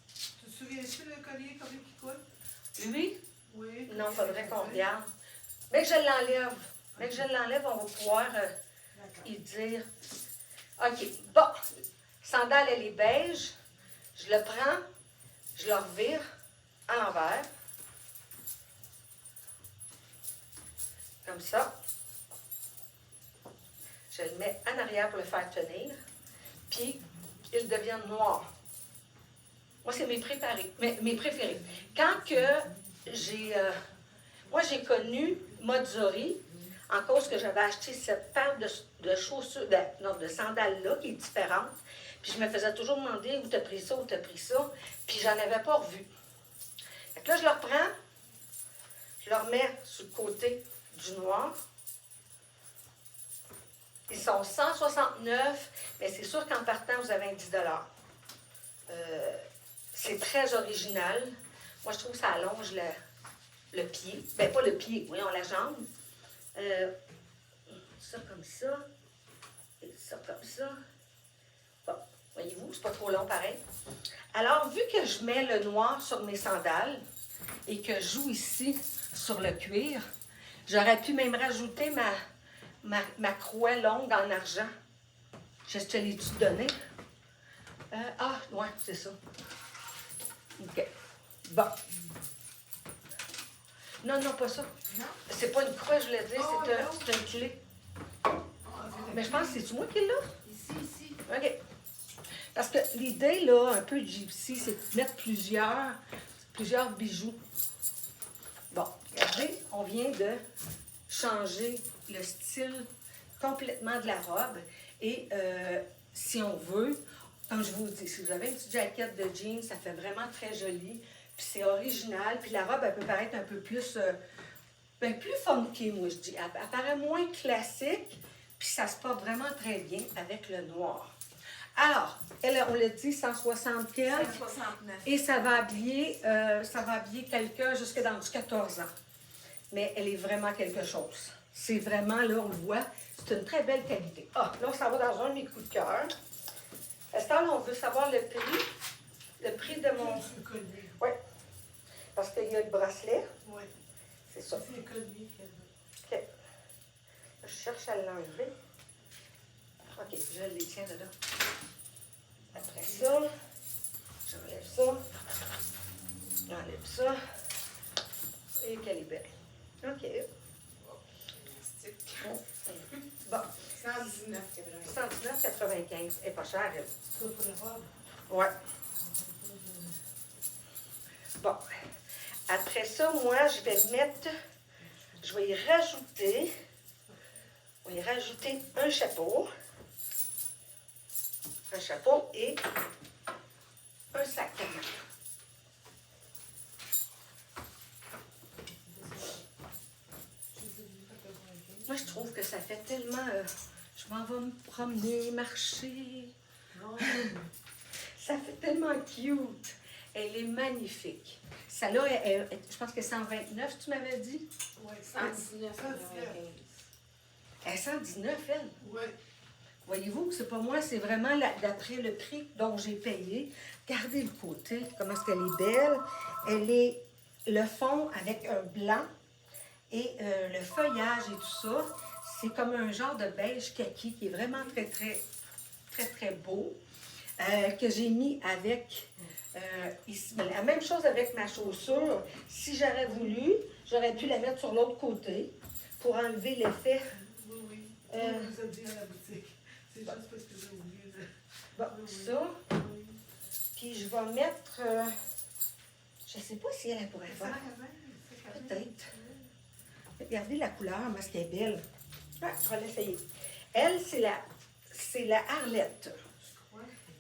Tu te souviens-tu le collier, combien il coûte? Lui? Oui. Non, il faudrait qu'on regarde. Dès que je l'enlève, on va pouvoir y dire. OK. Bon. Sandale, elle est beige. Je le prends, je le revire à l'envers. Comme ça. Je le mets en arrière pour le faire tenir. Puis, il devient noir. Moi, c'est mes préférés. Quand que j'ai... moi, j'ai connu Mozzori en cause que j'avais acheté cette paire de chaussures, de sandales-là, qui est différente. Puis je me faisais toujours demander où t'as pris ça, où t'as pris ça. Puis j'en avais pas revu. Fait que là, je le reprends. Je le remets sur le côté du noir. Ils sont 169, mais c'est sûr qu'en partant, vous avez un 10 $. C'est très original. Moi, je trouve que ça allonge le pied. Ben, pas le pied, voyons, la jambe. Ça comme ça. Et ça comme ça. Bon, voyez-vous, c'est pas trop long pareil. Alors, vu que je mets le noir sur mes sandales et que je joue ici sur le cuir, j'aurais pu même rajouter ma croix longue en argent. Je te l'ai-tu donné? Ouais, c'est ça. OK. Bon. Non, pas ça. Non? C'est pas une croix, je voulais dire, Oh, c'est une clé. Ah, Mais je pense que c'est moi qui l'ai. Ici. OK. Parce que l'idée, là, un peu gypsy, c'est de mettre plusieurs bijoux. Bon, regardez, on vient de changer le style complètement de la robe. Et si on veut, comme je vous dis, si vous avez une petite jaquette de jeans, ça fait vraiment très joli. Puis c'est original. Puis la robe, elle peut paraître un peu plus, plus funky, moi, je dis. Elle paraît moins classique. Puis ça se porte vraiment très bien avec le noir. Alors, elle, on l'a dit, 160 quelques. 169. Et ça va habiller quelqu'un jusque dans du 14 ans. Mais elle est vraiment quelque chose. C'est vraiment, là, on le voit, c'est une très belle qualité. Ah, là, on s'en va dans un de mes coups de cœur. À ce temps-là, on veut savoir le prix. Le prix de mon... C'est le collier. Oui. Parce qu'il y a le bracelet. Oui. C'est ça. C'est le collier qu'elle veut. OK. Je cherche à l'enlever. OK, je les tiens dedans. Après ça, j'enlève ça. J'enlève ça. Et qu'elle est belle. OK. Bon, 119. 119,95. Elle n'est pas chère, elle. Ça, pour la robe. Ouais. Bon. Après ça, moi, je vais y rajouter un chapeau. Un chapeau et un sac à main. Moi, je trouve que ça fait tellement... je m'en vais me promener, marcher. Non. Ça fait tellement cute. Elle est magnifique. Celle-là, je pense que c'est 129, tu m'avais dit? Oui. 119. Elle est 119, elle. Oui. Voyez-vous, c'est pas moi, c'est vraiment d'après le prix dont j'ai payé. Regardez le côté, comment est-ce qu'elle est belle. Elle est le fond avec un blanc et le feuillage et tout ça. C'est comme un genre de beige kaki qui est vraiment très, très, très, très beau. Que j'ai mis avec ici. La même chose avec ma chaussure. Si j'aurais voulu, j'aurais pu la mettre sur l'autre côté pour enlever l'effet. Oui, oui. Euh, On vous a dit à la boutique. C'est juste parce que j'ai oublié de... Bon, ça. Oui. Puis je vais mettre. Je ne sais pas si elle pourrait Ça faire. va, Peut-être. Regardez la couleur, parce qu'elle est belle. Ouais, je vais l'essayer. Elle, c'est la Arlette.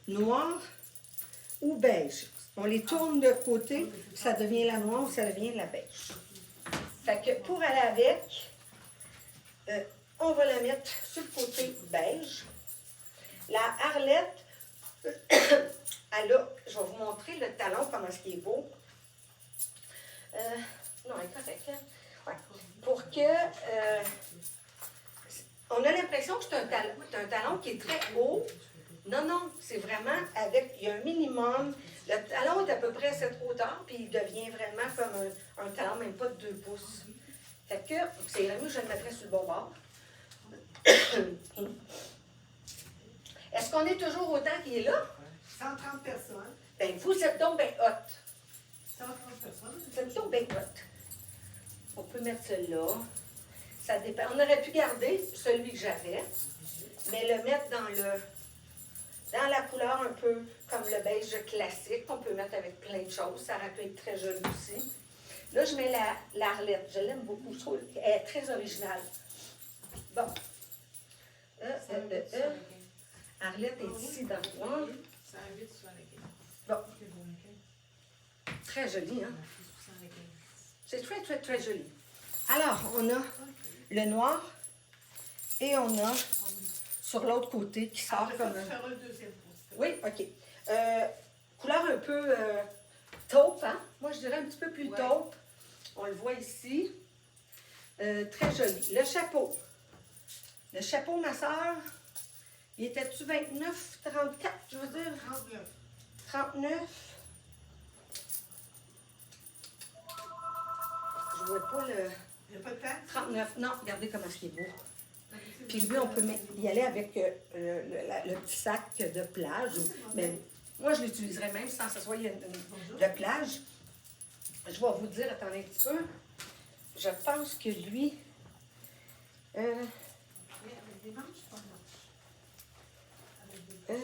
Noire ou beige. On les tourne de côté, ça devient la noire ou ça devient la beige. Fait que pour aller avec, on va la mettre sur le côté beige. La Arlette, elle a, je vais vous montrer le talon, comment est-ce qu'il est beau. Non, elle est correcte, là. Ouais. Pour que... on a l'impression que c'est un talon qui est très haut. Non, non, c'est vraiment avec... Il y a un minimum. Le talon est à peu près à cette hauteur, puis il devient vraiment comme un talon, même pas de 2 pouces. Fait que, c'est mieux que je le mettrais sur le bon bord. Est-ce qu'on est toujours autant qu'il est là? 130 personnes. Ben, vous êtes donc bien hot. 130 personnes. Vous êtes donc bien hot. On peut mettre celui-là. Ça dépend. On aurait pu garder celui que j'avais, mais le mettre dans la couleur un peu comme le beige classique, qu'on peut mettre avec plein de choses. Ça aurait pu être très joli aussi. Là, je mets la Arlette. Je l'aime beaucoup. Je trouve qu'elle est très originale. Bon. Arlette est ici dans le coin. Ça invite sur la game. Bon. Très joli, hein? C'est très, très, très joli. Alors, on a le noir et on a sur l'autre côté qui sort Après ça, comme tu un... feras le deuxième poste. Oui, OK. Couleur un peu taupe, hein? Moi, je dirais un petit peu plus Ouais. taupe. On le voit ici. Très joli. Le chapeau. Le chapeau, ma soeur, il était-tu 29, 34, je veux dire? 39. 39. Je vois pas le... Il n'y a pas de temps? 39. Non, regardez comment c'est beau. Puis lui, on peut y aller avec le petit sac de plage. Mais moi, je l'utiliserais même sans que ce soit de plage. Je vais vous dire, attendez un petit peu. Je pense que lui... Des manches, pas Euh,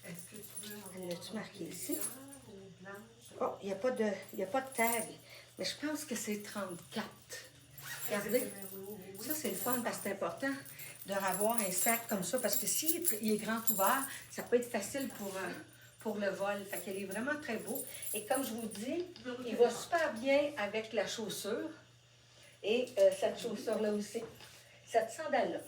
Est-ce que tu veux Elle l'a-tu marqué ici? ou blanche? oh, il n'y a pas de tag. Mais je pense que c'est 34. Regardez. Ça, c'est le fun parce que c'est important de avoir un sac comme ça. Parce que s'il est grand ouvert, ça peut être facile pour le vol. Fait qu'il est vraiment très beau. Et comme je vous dis, il va super bien avec la chaussure. Et cette chaussure-là aussi. Cette sandale-là.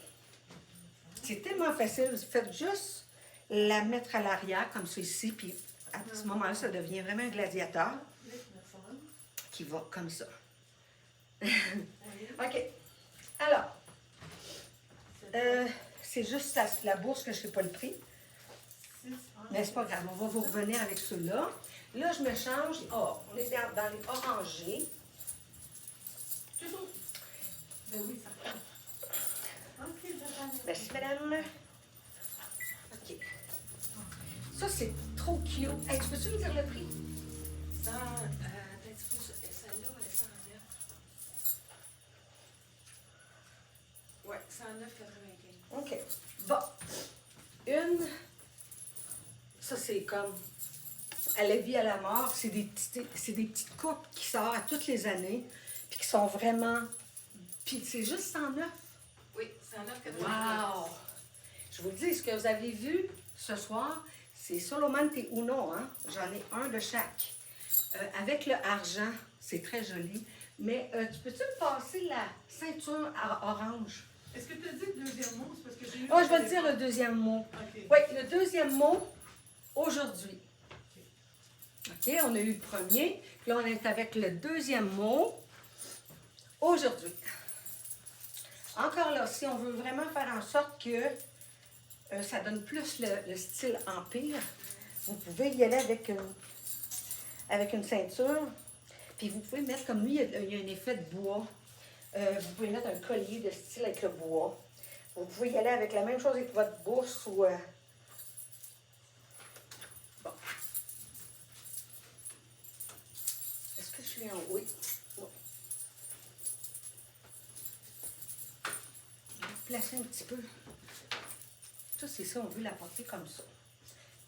C'est tellement facile. Vous faites juste la mettre à l'arrière, comme ceci, puis à ce moment-là, ça devient vraiment un gladiateur qui va comme ça. OK. Alors, c'est juste la bourse que je ne sais pas le prix. Mais c'est pas grave, on va vous revenir avec ceux-là. Là, je me change. Oh, on est dans les orangés. C'est tout. Ben oui, ça compte. OK, Merci, madame. OK. Ça, c'est trop cute. Hey, tu peux-tu me dire le prix? Ça, celle-là, elle est 109. Ouais, 109,95. OK. Bon. Une. Ça, c'est comme à la vie, à la mort. C'est des petites coupes qui sortent à toutes les années. Puis qui sont vraiment. Puis c'est juste 109. Oui, 109,95. Wow! Je vous le dis, ce que vous avez vu ce soir, c'est Solomante Uno, hein? J'en ai un de chaque. Avec le argent, c'est très joli. Mais tu peux-tu me passer la ceinture orange? Est-ce que tu as dit le deuxième mot? C'est parce que j'ai eu... Oh, je vais te dire le deuxième mot. OK. Oui, le deuxième mot, aujourd'hui. OK, on a eu le premier. Puis là, on est avec le deuxième mot, aujourd'hui. Encore là, si on veut vraiment faire en sorte que ça donne plus le style empire, vous pouvez y aller avec une ceinture. Puis vous pouvez mettre, comme lui, il y a un effet de bois. Vous pouvez mettre un collier de style avec le bois. Vous pouvez y aller avec la même chose avec votre bourse ou... Bon. Est-ce que je suis en... Oui. Oui. Je vais placer un petit peu. Ça, c'est ça, on veut la porter comme ça.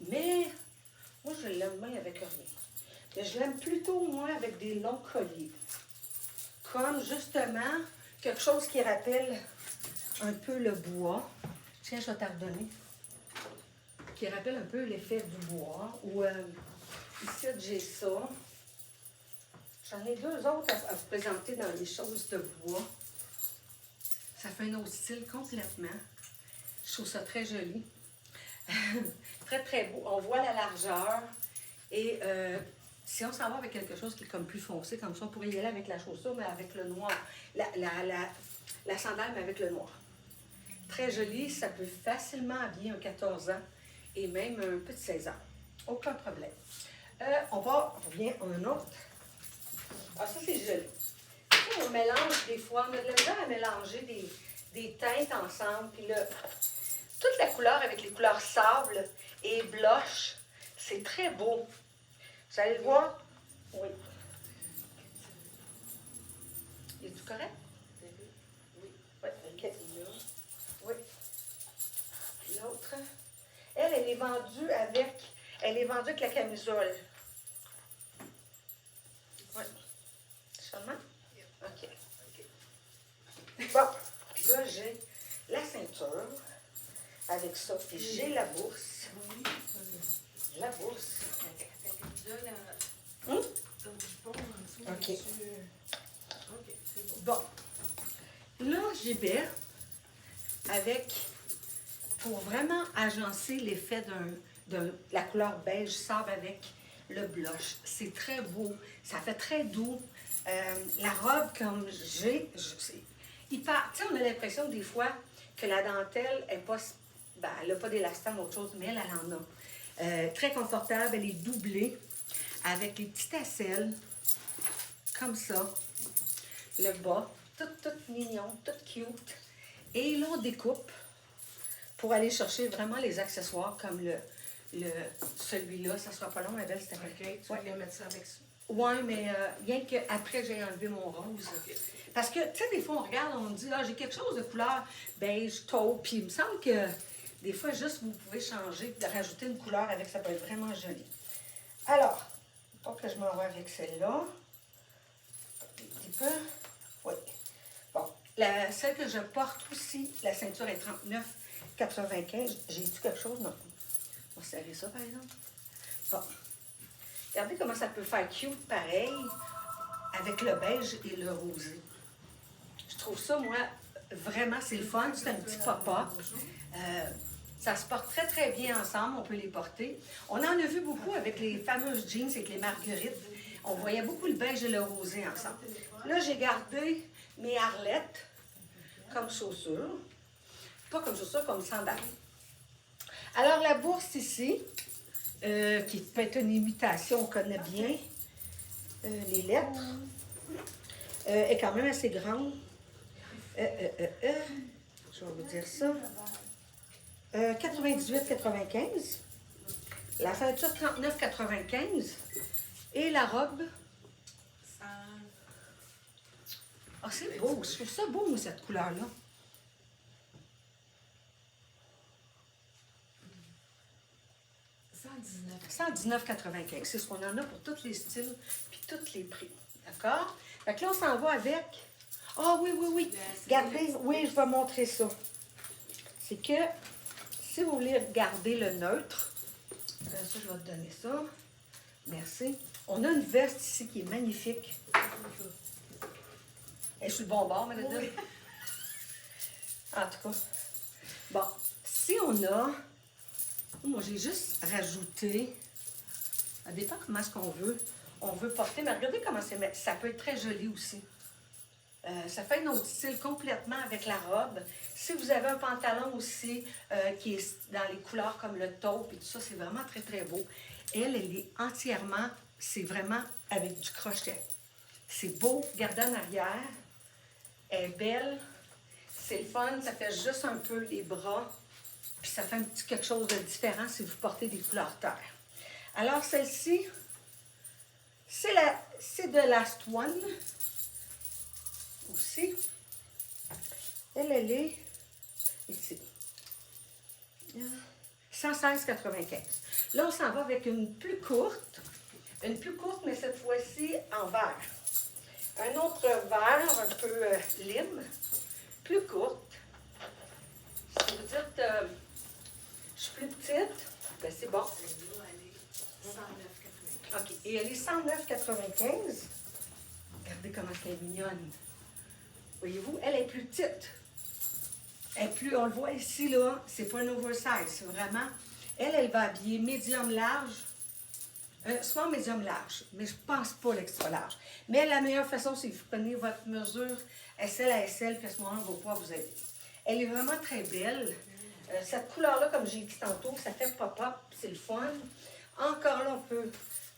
Mais, moi, je l'aime bien avec rien. Mais je l'aime plutôt, moi, avec des longs colliers. Comme, justement, quelque chose qui rappelle un peu le bois. Tiens, je vais t'ordonner. Qui rappelle un peu l'effet du bois. Ou, ici, j'ai ça. J'en ai deux autres à vous présenter dans les choses de bois. Ça fait un autre style complètement. Je trouve ça très joli. Très, très beau. On voit la largeur. Et si on s'en va avec quelque chose qui est comme plus foncé, comme ça, on pourrait y aller avec la chaussure, mais avec le noir. La sandale, mais avec le noir. Très joli. Ça peut facilement habiller un 14 ans et même un petit 16 ans. Aucun problème. On revient à un autre. Ah, ça, c'est joli. On mélange des fois, on a de la misère à mélanger des teintes ensemble. Puis là, toute la couleur avec les couleurs sable et blush, c'est très beau. Vous allez le voir? Oui. Est-ce correct? Oui. Oui, ok. Oui. L'autre. Elle est vendue avec la camisole. Oui. Seulement? OK. Bon, puis là, j'ai la ceinture avec ça, puis j'ai la bourse. La bourse. OK. OK, c'est bon. Bon. Là, j'y vais avec, pour vraiment agencer l'effet de la couleur beige sable avec le blush. C'est très beau. Ça fait très doux. La robe, comme j'ai, c'est hyper... Tu sais, on a l'impression des fois que la dentelle est pas... Ben, elle n'a pas d'élastan ou autre chose, mais elle en a. Très confortable. Elle est doublée avec les petites aisselles, comme ça. Le bas, tout mignon, tout cute. Et là, on découpe pour aller chercher vraiment les accessoires comme celui-là. Ça sera pas long, ma belle, c'était OK, tu voulais mettre ça avec ça? Oui, mais rien qu'après, j'ai enlevé mon rose. Parce que, tu sais, des fois, on regarde, on dit, ah, j'ai quelque chose de couleur beige, taupe. Puis il me semble que des fois, juste, vous pouvez changer, de rajouter une couleur avec, ça peut être vraiment joli. Alors, pas que je m'en vais avec celle-là. Un petit peu. Oui. Bon, celle que je porte aussi, la ceinture est 39,95. J'ai-tu quelque chose? Non. On va serrer ça, par exemple. Bon. Regardez comment ça peut faire cute pareil avec le beige et le rosé. Je trouve ça, moi, vraiment, c'est le fun. C'est un petit pop-up. Ça se porte très, très bien ensemble. On peut les porter. On en a vu beaucoup avec les fameuses jeans, avec les marguerites. On voyait beaucoup le beige et le rosé ensemble. Là, j'ai gardé mes arlettes comme chaussures. Pas comme chaussures, comme sandales. Alors, la bourse ici, qui peut être une imitation, on connaît bien les lettres, est quand même assez grande. Je vais vous dire ça. 98,95. La ceinture 39,95. Et la robe. Ah, c'est beau. Je trouve ça beau, moi, cette couleur-là. $119,95. C'est ce qu'on en a pour tous les styles puis tous les prix. D'accord? Fait que là, on s'en va avec. Ah oui, oui, oui. Regardez, oui, je vais montrer ça. C'est que si vous voulez regarder le neutre, ça, je vais te donner ça. Merci. On a une veste ici qui est magnifique. Et je suis le bon bord, madame. Oui. En tout cas. Bon, si on a. Moi, j'ai juste rajouté. Ça dépend comment est-ce qu'on veut. On veut porter, mais regardez comment c'est. Ça peut être très joli aussi. Ça fait un autre style complètement avec la robe. Si vous avez un pantalon aussi qui est dans les couleurs comme le taupe et tout ça, c'est vraiment très, très beau. Elle est entièrement, c'est vraiment avec du crochet. C'est beau, regardez en arrière. Elle est belle. C'est le fun, ça fait juste un peu les bras. Puis ça fait un petit quelque chose de différent si vous portez des couleurs terre. Alors, celle-ci, c'est de Last One. Aussi. Elle est ici. 116,95. Là, on s'en va avec une plus courte. Une plus courte, mais cette fois-ci en vert. Un autre vert un peu lime. Plus courte. Si vous dites, je suis plus petite, ben c'est bon. OK. Et elle est 109,95. Regardez comment elle est mignonne. Voyez-vous, elle est plus petite. Elle est plus, on le voit ici, là, c'est pas un oversize, c'est vraiment. Elle va habiller médium large. Souvent médium large, mais je pense pas l'extra large. Mais la meilleure façon, c'est que vous prenez votre mesure SL à SL, puis à ce moment-là, on va pouvoir vous aider. Elle est vraiment très belle. Cette couleur-là, comme j'ai dit tantôt, ça fait pop-up, c'est le fun. Encore là, on peut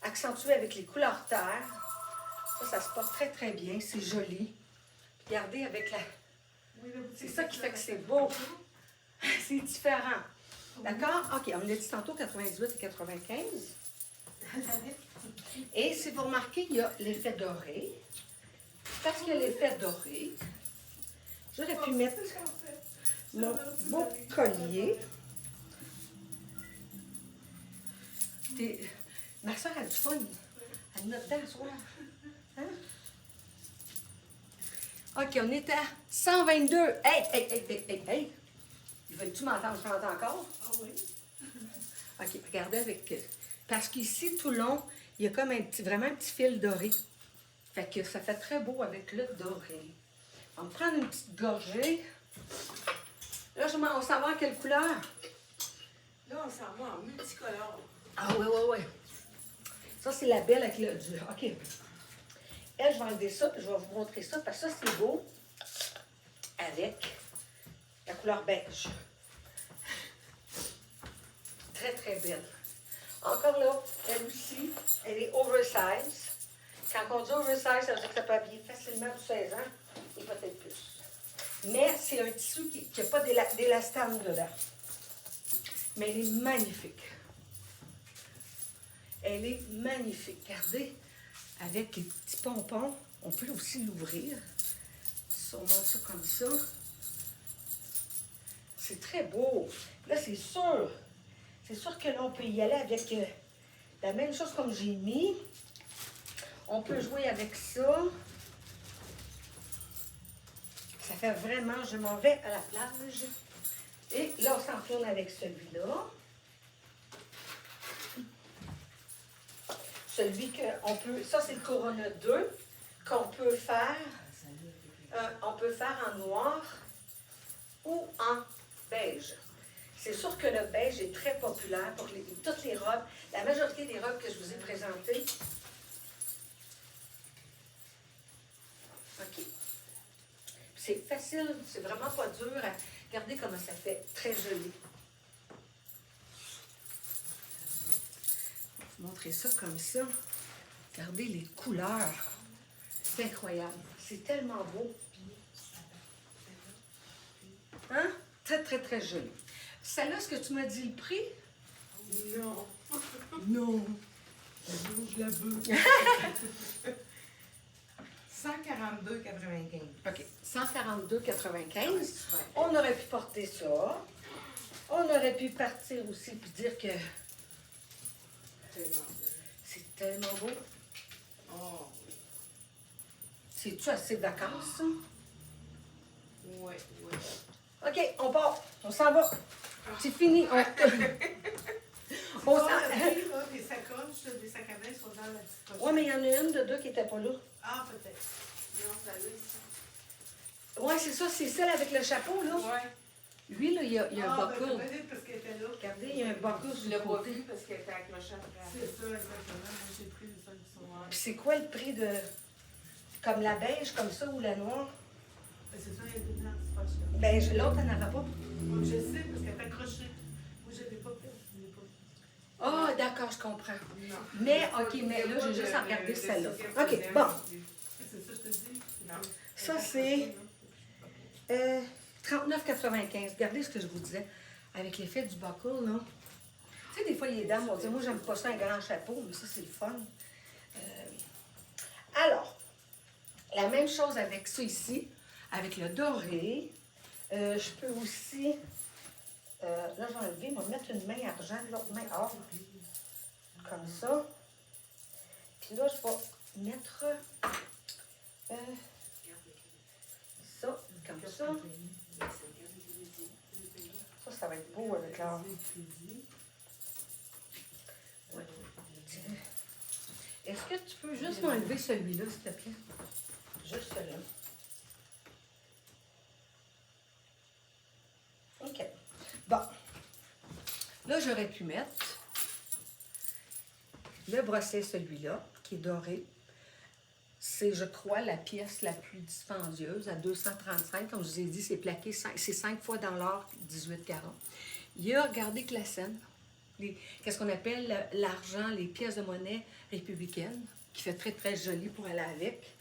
accentuer avec les couleurs terre. Ça se porte très, très bien. C'est joli. Puis regardez avec la... C'est ça qui fait que c'est beau. C'est différent. D'accord? OK, on l'a dit tantôt, 98 et 95. Et si vous remarquez, il y a l'effet doré. Parce qu'il y a l'effet doré, j'aurais pu mettre mon beau collier. Ma soeur a du fun. Elle note dedans ce soir. Hein? OK, on est à 122. Hey! Veux-tu m'entendre chanter encore? Ah oui. OK, regardez avec... Parce qu'ici, tout le long, il y a comme vraiment un petit fil doré. Fait que ça fait très beau avec le doré. On va prendre une petite gorgée. Là, on s'en va en quelle couleur? Là, on s'en va en multicolore. Ah oui. Ça, c'est la belle avec le dur. OK. Elle, je vais enlever ça, puis je vais vous montrer ça, parce que ça, c'est beau avec la couleur beige. Très, très belle. Encore là, elle aussi, elle est oversize. Quand on dit oversize, ça veut dire que ça peut habiller facilement du 16 ans et peut-être plus. Mais c'est un tissu qui n'a pas d'élastane dedans. Mais elle est magnifique. Elle est magnifique. Regardez, avec les petits pompons, on peut aussi l'ouvrir. Si on monte ça comme ça. C'est très beau. Là, c'est sûr. C'est sûr que là, on peut y aller avec la même chose comme j'ai mis. On peut jouer avec ça. Ça fait vraiment, je m'en vais à la plage. Et là, on s'en tourne avec celui-là. Celui qu'on peut, ça c'est le Corona 2, qu'on peut faire, on peut faire en noir ou en beige. C'est sûr que le beige est très populaire pour toutes les robes. La majorité des robes que je vous ai présentées. OK. C'est facile, c'est vraiment pas dur. Regardez comment ça fait très joli. Je vais vous montrer ça comme ça. Regardez les couleurs. C'est incroyable. C'est tellement beau. Hein? Très, très, très joli. Celle-là, est-ce que tu m'as dit le prix? Non. Non. Je la veux. 142,95. OK. 142,95. Ouais. On aurait pu porter ça. On aurait pu partir aussi et dire que Tellement. c'est tellement beau. Oh, C'est-tu assez de vacances, ça? oui. Ouais. OK, on part. On s'en va. C'est fini. On s'en... Les sacoches, les sacs à main sont dans la petite pochette. Oui, mais il y en a une de deux qui n'était pas là. Ah, peut-être. Non, ça là, ici. Oui, c'est ça. C'est celle avec le chapeau, là. Ouais. Lui, là, il y a un Ah, buckle. ben, peut-être parce qu'elle était là. Regardez, il y a un buckle Je sur l'ai le pas côté. vu parce qu'elle était accrochée après. C'est ça, exactement. Moi, j'ai pris les sacs qui sont noirs. Puis c'est quoi le prix de... Comme la beige, comme ça, ou la noire? Ben, c'est ça, il y a des blancs, c'est pas cher. Ben, l'autre, elle n'en a pas. Donc, je sais parce qu'elle est accrochée. Moi, je ne l'ai pas fait. Je l'ai pas fait. Ah, d'accord, je comprends. Non. Mais, OK, mais là, j'ai juste à regarder celle-là. OK, bon. C'est ça, je te dis. Non. Ça, c'est 39,95. Regardez ce que je vous disais. Avec l'effet du buckle, là. Tu sais, des fois, les dames vont dire, moi, j'aime pas ça, un grand chapeau, mais ça, c'est le fun. Alors, la même chose avec ça ici, avec le doré. Je peux aussi... là, je vais enlever, je vais mettre une main argent, l'autre main or. Comme ça. Puis là, je vais mettre ça, comme ça. Ça va être beau avec l'or. Ouais. Tiens. Est-ce que tu peux juste m'enlever celui-là, s'il te plaît? Juste celui-là. OK. Bon. Là, j'aurais pu mettre le bracelet, celui-là, qui est doré. C'est, je crois, la pièce la plus dispendieuse, à 235. Comme je vous ai dit, c'est plaqué, c'est 5 fois dans l'or, 18 carats. Il y a, regardez que la scène, qu'est-ce qu'on appelle l'argent, les pièces de monnaie républicaines, qui fait très, très joli pour aller avec.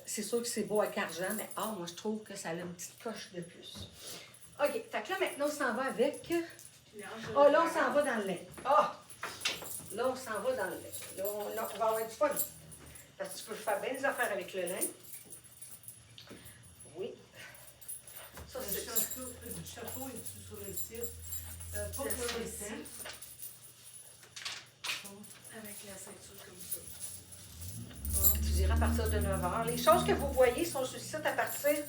C'est sûr que c'est beau avec argent, mais moi, je trouve que ça a une petite coche de plus. OK, fait que là, maintenant, on s'en va avec... Oh, là, on s'en va dans le lait. Ah! Là, on s'en va dans le lait. Là, on va avoir du fun. Parce que tu peux faire bien des affaires avec le lin. Oui. Ça, Le c'est... chapeau est sur le site. Pas pour le site. Avec la ceinture comme ça. Tu diras à partir de 9 h. Les choses que vous voyez sont sur le site à partir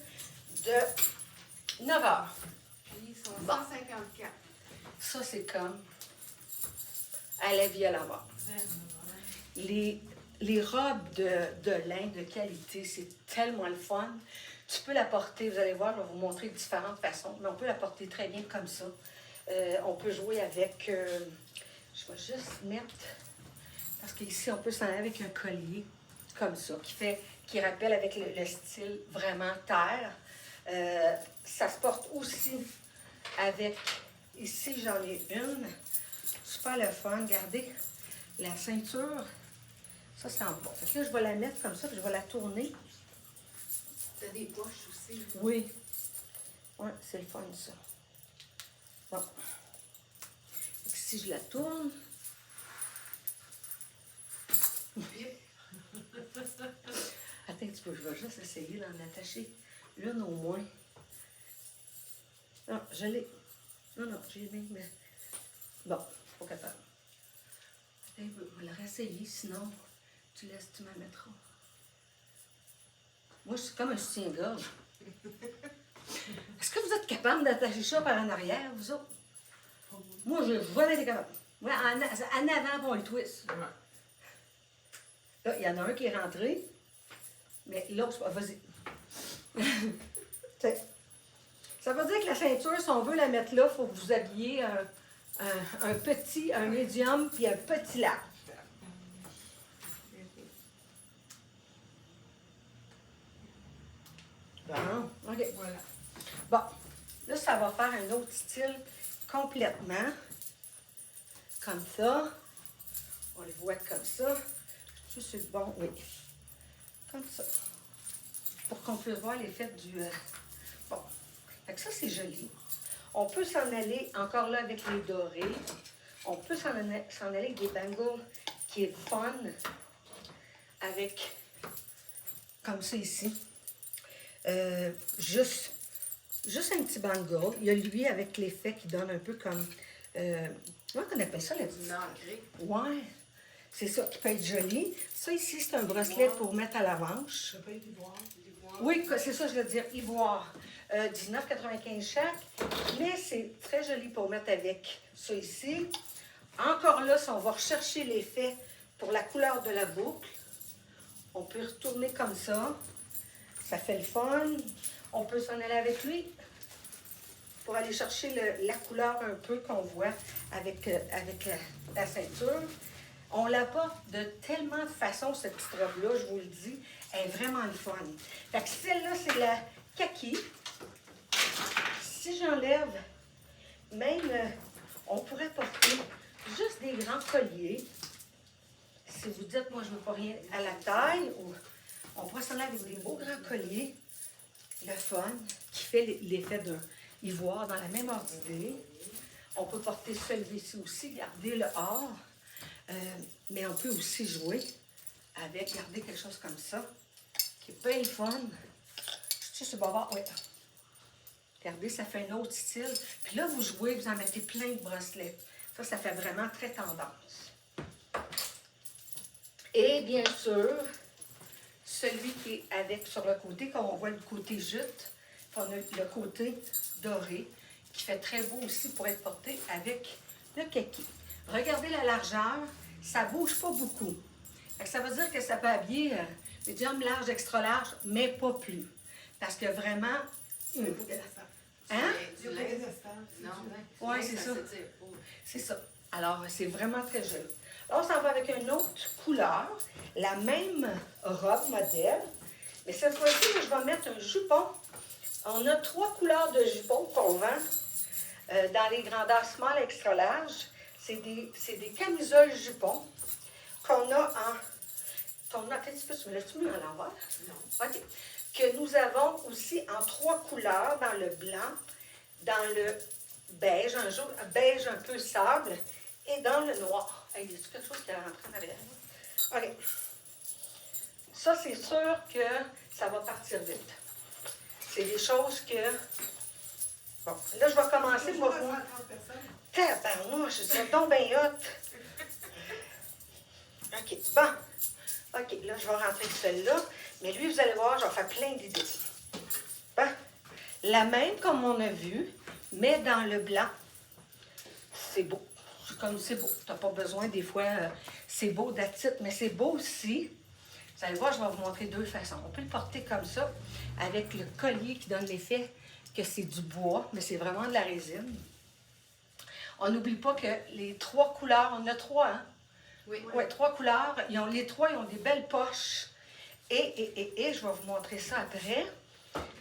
de 9 h. Puis ils sont Bon. 154. Ça, c'est comme à la vie à la mort. Les robes de lin de qualité, c'est tellement le fun. Tu peux la porter, vous allez voir, je vais vous montrer différentes façons, mais on peut la porter très bien comme ça. On peut jouer avec, je vais juste mettre, parce qu'ici, on peut s'en aller avec un collier, comme ça, qui rappelle avec le style vraiment terre. Ça se porte aussi avec, ici, j'en ai une, super le fun, regardez, la ceinture. Ça, c'est en bas. Fait que là, je vais la mettre comme ça, puis je vais la tourner. T'as des poches aussi. Là. Oui. Oui, c'est le fun, ça. Bon. Fait que si je la tourne... Attends un petit peu, je vais juste essayer d'en attacher l'une au moins. Non, je l'ai. Non, j'ai bien, mais... Bon, pas capable. Attends un peu, je vais la réessayer, sinon... Tu m'en mettras. Moi, je suis comme un soutien-gorge. Est-ce que vous êtes capable d'attacher ça par en arrière, vous autres? Moi, je n'ai jamais été capable. Moi, en avant, pour le twist. Ouais. Là, il y en a un qui est rentré, mais l'autre, vas-y. Ça veut dire que la ceinture, si on veut la mettre là, il faut que vous habillez un petit, un médium, puis un petit large. Bon, OK. Voilà. Bon, là, ça va faire un autre style complètement. Comme ça. On le voit comme ça. Juste sur le bon, oui. Comme ça. Pour qu'on puisse voir l'effet du... Bon, fait que ça, c'est joli. On peut s'en aller encore là avec les dorés. On peut s'en aller avec des bangles qui est fun. Avec, comme ça ici. Juste un petit bangle. Il y a lui avec l'effet qui donne un peu comme... comment on appelle ça? Du nacré. Ouais, c'est ça qui peut être joli. Ça ici, c'est un bracelet pour mettre à la manche. Ça peut être ivoire. Oui, c'est ça, je veux dire, ivoire. 19,95 chaque. Mais c'est très joli pour mettre avec ça ici. Encore là, si on va rechercher l'effet pour la couleur de la boucle, on peut retourner comme ça. Ça fait le fun. On peut s'en aller avec lui pour aller chercher la couleur un peu qu'on voit avec la ceinture. On la porte de tellement de façons, cette petite robe-là, je vous le dis. Elle est vraiment le fun. Fait que celle-là, c'est la kaki. Si j'enlève, même, on pourrait porter juste des grands colliers. Si vous dites, moi, je ne veux pas rien à la taille, ou on pourrait s'en aller avec des beaux grands colliers. Le fun, qui fait l'effet d'un ivoire dans la même ordre d'idée. On peut porter celui-ci aussi, garder le or. Mais on peut aussi jouer avec, garder quelque chose comme ça, qui est bien le fun. Tu sais, c'est bavard, oui. Regardez, ça fait un autre style. Puis là, vous jouez, vous en mettez plein de bracelets. Ça fait vraiment très tendance. Et bien sûr, celui qui est avec sur le côté, comme on voit le côté jute, on a le côté doré, qui fait très beau aussi pour être porté avec le kaki. Regardez la largeur, ça ne bouge pas beaucoup. Ça veut dire que ça peut habiller médium, large, extra large, mais pas plus. Parce que vraiment... Hein? Du lin. Non, oui, c'est ça. C'est ça. Alors, c'est vraiment très joli. Là, on s'en va avec une autre couleur, la même robe modèle, mais cette fois-ci, je vais mettre un jupon. On a 3 couleurs de jupons qu'on vend dans les grandeurs small extra large. C'est des camisoles jupons qu'on a en... Tu me l'as-tu mis en l'envers? Non. OK. Que nous avons aussi en 3 couleurs, dans le blanc, dans le beige, un beige un peu sable, et dans le noir. Hey, y a-t-il quelque chose qui est rentré en arrière? OK. Ça, c'est sûr que ça va partir vite. C'est des choses que... Bon, là, je vais commencer. Moi, vous... Tabarnouche, c'est donc bien hot. OK, bon. OK, là, je vais rentrer avec celle-là. Mais lui, vous allez voir, je vais faire plein d'idées. Bon. La même, comme on a vu, mais dans le blanc. C'est beau. Comme c'est beau. Tu n'as pas besoin, des fois, c'est beau d'attitude, mais c'est beau aussi. Vous allez voir, je vais vous montrer 2 façons. On peut le porter comme ça, avec le collier qui donne l'effet que c'est du bois, mais c'est vraiment de la résine. On n'oublie pas que les 3 couleurs, on a 3, hein? Oui. Oui, 3 couleurs. Les 3, ils ont des belles poches. Et je vais vous montrer ça après.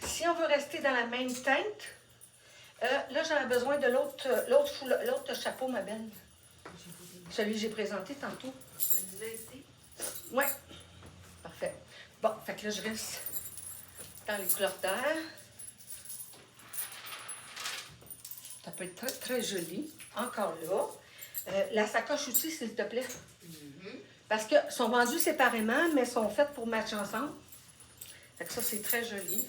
Si on veut rester dans la même teinte, là, j'aurais besoin de l'autre chapeau, ma belle. Celui que j'ai présenté tantôt. Celui-là ici. Oui. Parfait. Bon, fait que là, je reste dans les couleurs terre. Ça peut être très, très joli. Encore là. La sacoche aussi, s'il te plaît. Parce qu'ils sont vendus séparément, mais sont faits pour matcher ensemble. Fait que ça, c'est très joli.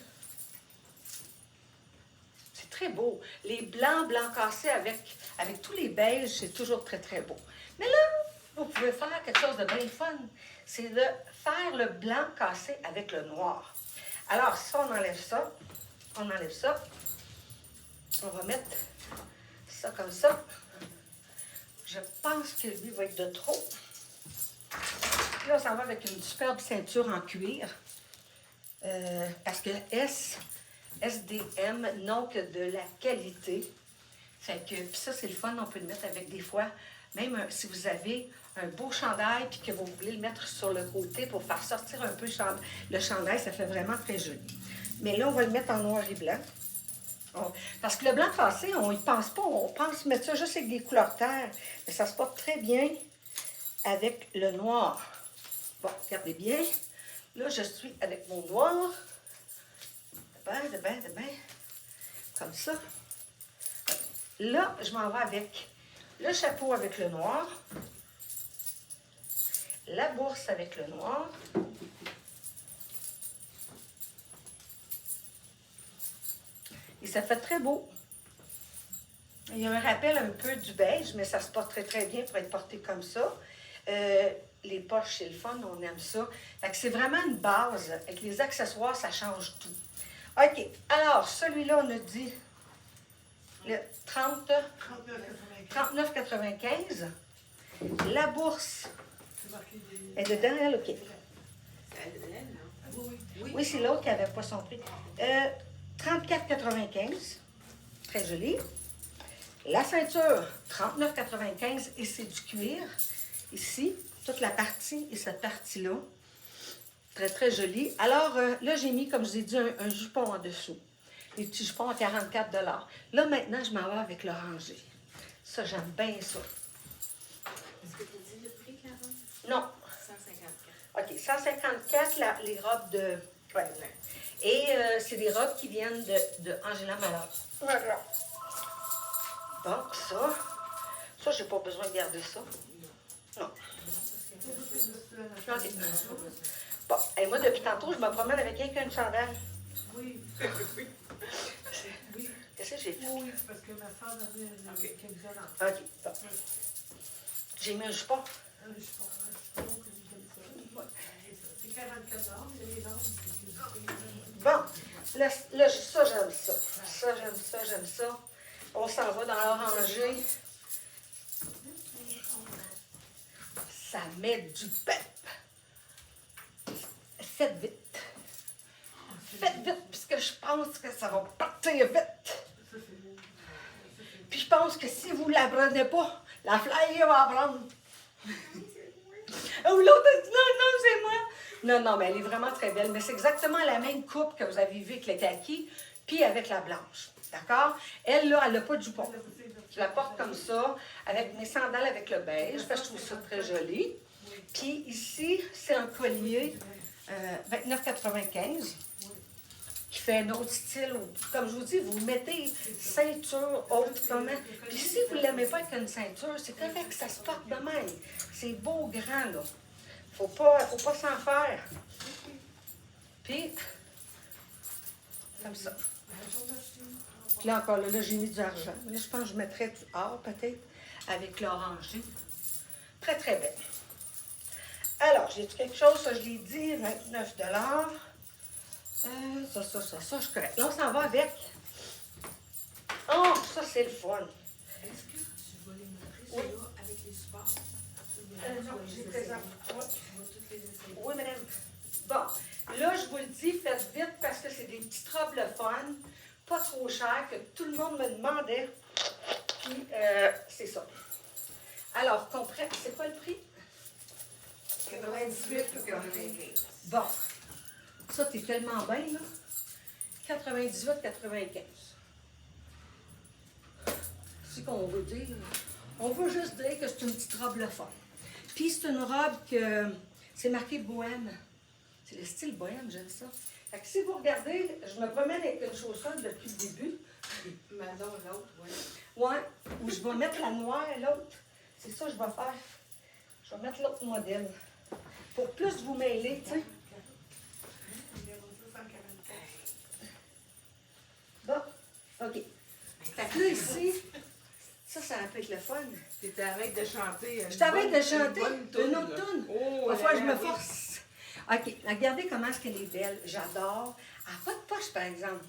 C'est très beau. Les blancs cassés avec tous les beiges, c'est toujours très, très beau. Mais là, vous pouvez faire quelque chose de bien fun. C'est de faire le blanc cassé avec le noir. Alors, ça, on enlève ça. On enlève ça. On va mettre ça comme ça. Je pense que lui va être de trop. Là, on s'en va avec une superbe ceinture en cuir. Parce que S SDM, non que de la qualité. Fait que, puis ça, c'est le fun, on peut le mettre avec des fois, même si vous avez un beau chandail puis que vous voulez le mettre sur le côté pour faire sortir un peu le chandail, ça fait vraiment très joli. Mais là, on va le mettre en noir et blanc. Parce que le blanc cassé, on n'y pense pas, on pense mettre ça juste avec des couleurs terre, mais ça se porte très bien avec le noir. Bon, regardez bien. Là, je suis avec mon noir. De bain, comme ça. Là, je m'en vais avec le chapeau avec le noir, la bourse avec le noir, et ça fait très beau. Il y a un rappel un peu du beige, mais ça se porte très, très bien pour être porté comme ça. Les poches, c'est le fun, on aime ça. Fait que c'est vraiment une base. Avec les accessoires, ça change tout. OK. Alors, celui-là, on a dit le 39,95. La bourse est dedans, elle, OK. Oui, c'est l'autre qui n'avait pas son prix. 34,95. Très joli. La ceinture, 39,95 et c'est du cuir. Ici, toute la partie et cette partie-là. Très, très joli. Alors, là, j'ai mis, comme je vous ai dit, un jupon en dessous. Les petits jupons à 44 $. Là, maintenant, je m'en vais avec l'orangé. Ça, j'aime bien ça. Est-ce que tu dis le prix, Clarence? Non. 154. OK, 154, les robes de... Ouais. Et c'est des robes qui viennent de Angela Malheur. Voilà. Bon, ça, j'ai pas besoin de garder ça. Non. OK. Bon, et moi, depuis tantôt, je me promène avec quelqu'un de chandail. Oui. Qu'est-ce que j'ai fait? Oui, c'est parce que ma femme avait quelques violents. OK, bon. J'ai mis un jupon. Je pense que j'aime ça. C'est 44 $, mais les langues, Bon, là, ça, j'aime ça. J'aime ça. On s'en va dans l'orangé. Ça met du pep. Faites vite. Faites vite, puisque je pense que ça va partir vite. Puis je pense que si vous ne la prenez pas, la flyer va prendre. Ou l'autre a dit non, c'est moi. Non, mais elle est vraiment très belle. Mais c'est exactement la même coupe que vous avez vue avec le kaki, puis avec la blanche. D'accord? Elle, là, elle n'a pas de jupon. Je la porte comme ça, avec mes sandales avec le beige, parce que je trouve ça très joli. Puis ici, c'est un collier 29,95 qui fait un autre style. Comme je vous dis, vous mettez ceinture haute comment. Puis si vous ne l'aimez pas avec une ceinture, c'est correct, ça se porte de même. C'est beau grand, là. Faut pas s'en faire. Puis, comme ça. Puis là encore, là j'ai mis de l'argent. Là, je pense que je mettrais du or, peut-être, avec l'orangé. Très, très belle. Alors, j'ai-tu quelque chose? Ça, je l'ai dit, 29 $. Ça, je suis correct. Là, on s'en va avec. Oh, ça, c'est le fun. Est-ce que tu vas les montrer, Oui. ceux-là, avec les supports? Non, j'ai présent. Tu vas toutes les essayer. Oui, madame. Bon, là, je vous le dis, faites vite parce que c'est des petites robes le fun, pas trop chères, que tout le monde me demandait. Puis, c'est ça. Alors, c'est quoi le prix? 98,95. Bon, ça, t'es tellement bien, là. 98,95. C'est ce qu'on veut dire. On veut juste dire que c'est une petite robe le fun. Puis, c'est une robe que c'est marqué bohème. C'est le style bohème, j'aime ça. Fait que si vous regardez, je me promène avec une chaussure depuis le début. Manon, l'autre, oui. Ouais, où je vais mettre la noire et l'autre. C'est ça que je vais faire. Je vais mettre l'autre modèle. Pour plus vous mêler, tu sais. Bon, OK. Fait que là, ici, ça peut être le fun. T'étais avec de chanter. Je t'avais de chanter une autre toune. Oh, Parfois, je me oui. force. OK, regardez comment est-ce qu'elle est belle. J'adore. Elle n'a pas de poche, par exemple.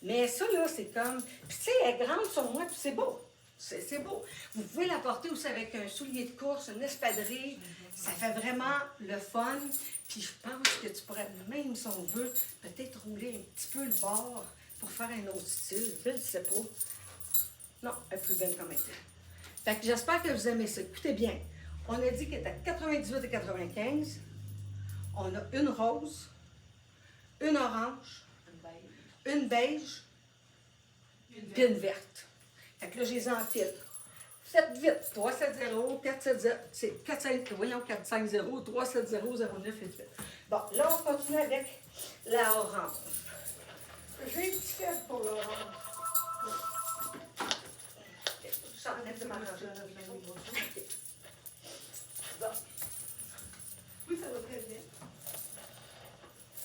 Mais ça, là, c'est comme... Puis, tu sais, elle est grande sur moi, puis c'est beau. C'est beau. Vous pouvez la porter aussi avec un soulier de course, une espadrille. Ça fait vraiment le fun. Puis, je pense que tu pourrais, même si on veut, peut-être rouler un petit peu le bord, pour faire un autre style. Je ne sais pas. Non, elle est plus belle comme elle était. Fait que j'espère que vous aimez ça. Écoutez bien, on a dit qu'elle était à 98 et 95. On a une rose, une orange, une beige, puis une verte. Fait que là, je les enfile. Faites vite. 370, 470, c'est 450, voyons, 450, 370, 09 et 8. Bon, là, on continue avec la orange. J'ai un petit faible pour l'orange. J'enlève de ma rangée. OK. Bon. Oui, ça va très bien.